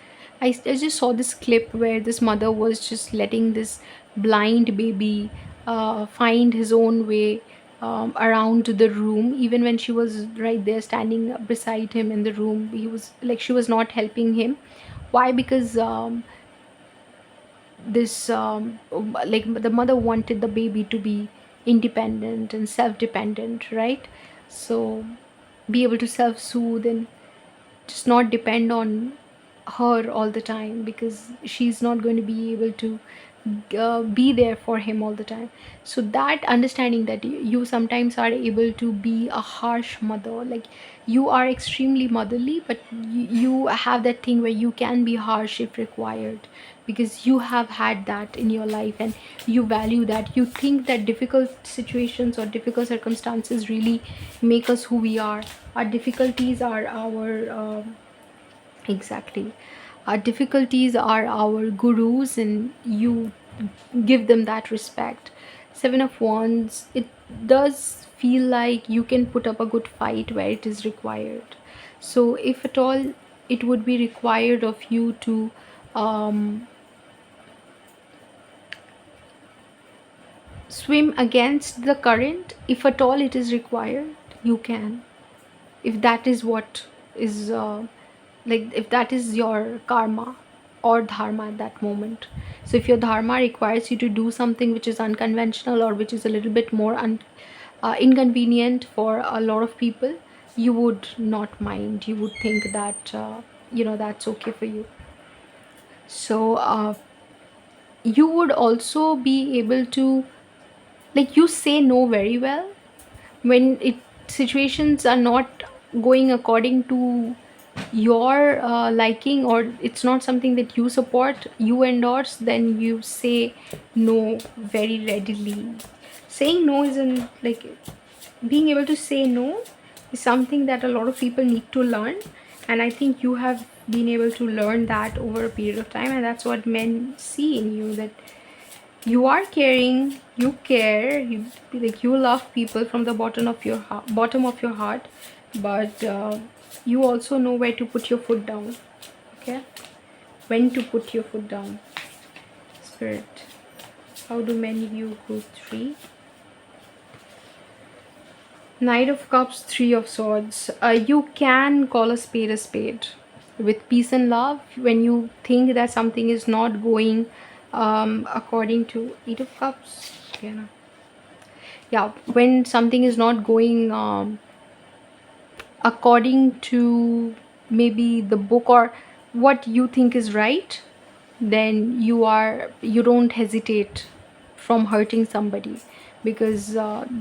I just saw this clip where this mother was just letting this blind baby find his own way around the room. Even when she was right there standing beside him in the room, she was not helping him. Why? Because this the mother wanted the baby to be independent and self-dependent, right? So be able to self-soothe and just not depend on her all the time, because she's not going to be able to be there for him all the time. So that understanding that you sometimes are able to be a harsh mother, you are extremely motherly, but you have that thing where you can be harsh if required, because you have had that in your life and you value that. You think that difficult situations or difficult circumstances really make us who we are. Our difficulties are our exactly. Our difficulties are our gurus, and you give them that respect. Seven of Wands, it does feel like you can put up a good fight where it is required. So, if at all it would be required of you to swim against the current, if at all it is required, you can. If that is what is if that is your karma or dharma at that moment. So if your dharma requires you to do something which is unconventional, or which is a little bit more inconvenient for a lot of people, you would not mind. You would think that that's okay for you. So you would also be able to, you say no very well when it situations are not going according to your liking, or it's not something that you support, you endorse. Then you say no very readily. Saying no isn't being able to say no is something that a lot of people need to learn, and I think you have been able to learn that over a period of time. And that's what men see in you, that you are caring, you care, you love people from the bottom of your heart, but you also know where to put your foot down. Okay, when to put your foot down. Spirit, how do men view group 3? Knight of Cups, Three of Swords. You can call a spade with peace and love when you think that something is not going according to Eight of Cups. Yeah, when something is not going according to maybe the book or what you think is right, then you don't hesitate from hurting somebody, because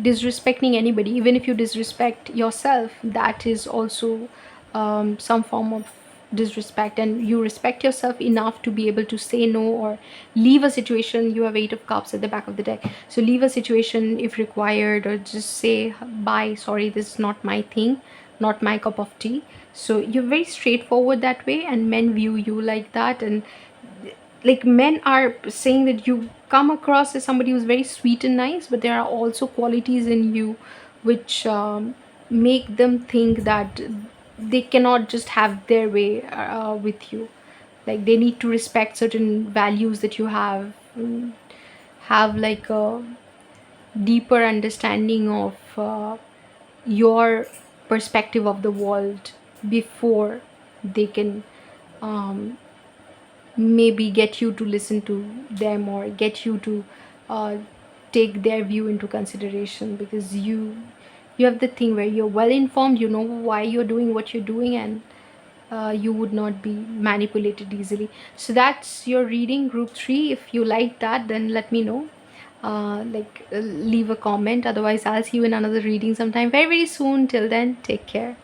disrespecting anybody, even if you disrespect yourself, that is also some form of disrespect. And you respect yourself enough to be able to say no, or leave a situation. You have 8 of cups at the back of the deck, so leave a situation if required, or just say bye, sorry, this is not my thing, not my cup of tea. So you're very straightforward that way, and men view you like that. And like, men are saying that you come across as somebody who's very sweet and nice, but there are also qualities in you which make them think that they cannot just have their way with you. Like, they need to respect certain values that you have like a deeper understanding of your perspective of the world before they can um, maybe get you to listen to them, or get you to uh, take their view into consideration, because you have the thing where you're well informed, you know why you're doing what you're doing, and you would not be manipulated easily. So that's your reading, group 3. If you like that, then let me know. Leave a comment. Otherwise, I'll see you in another reading sometime very, very soon. Till then, take care.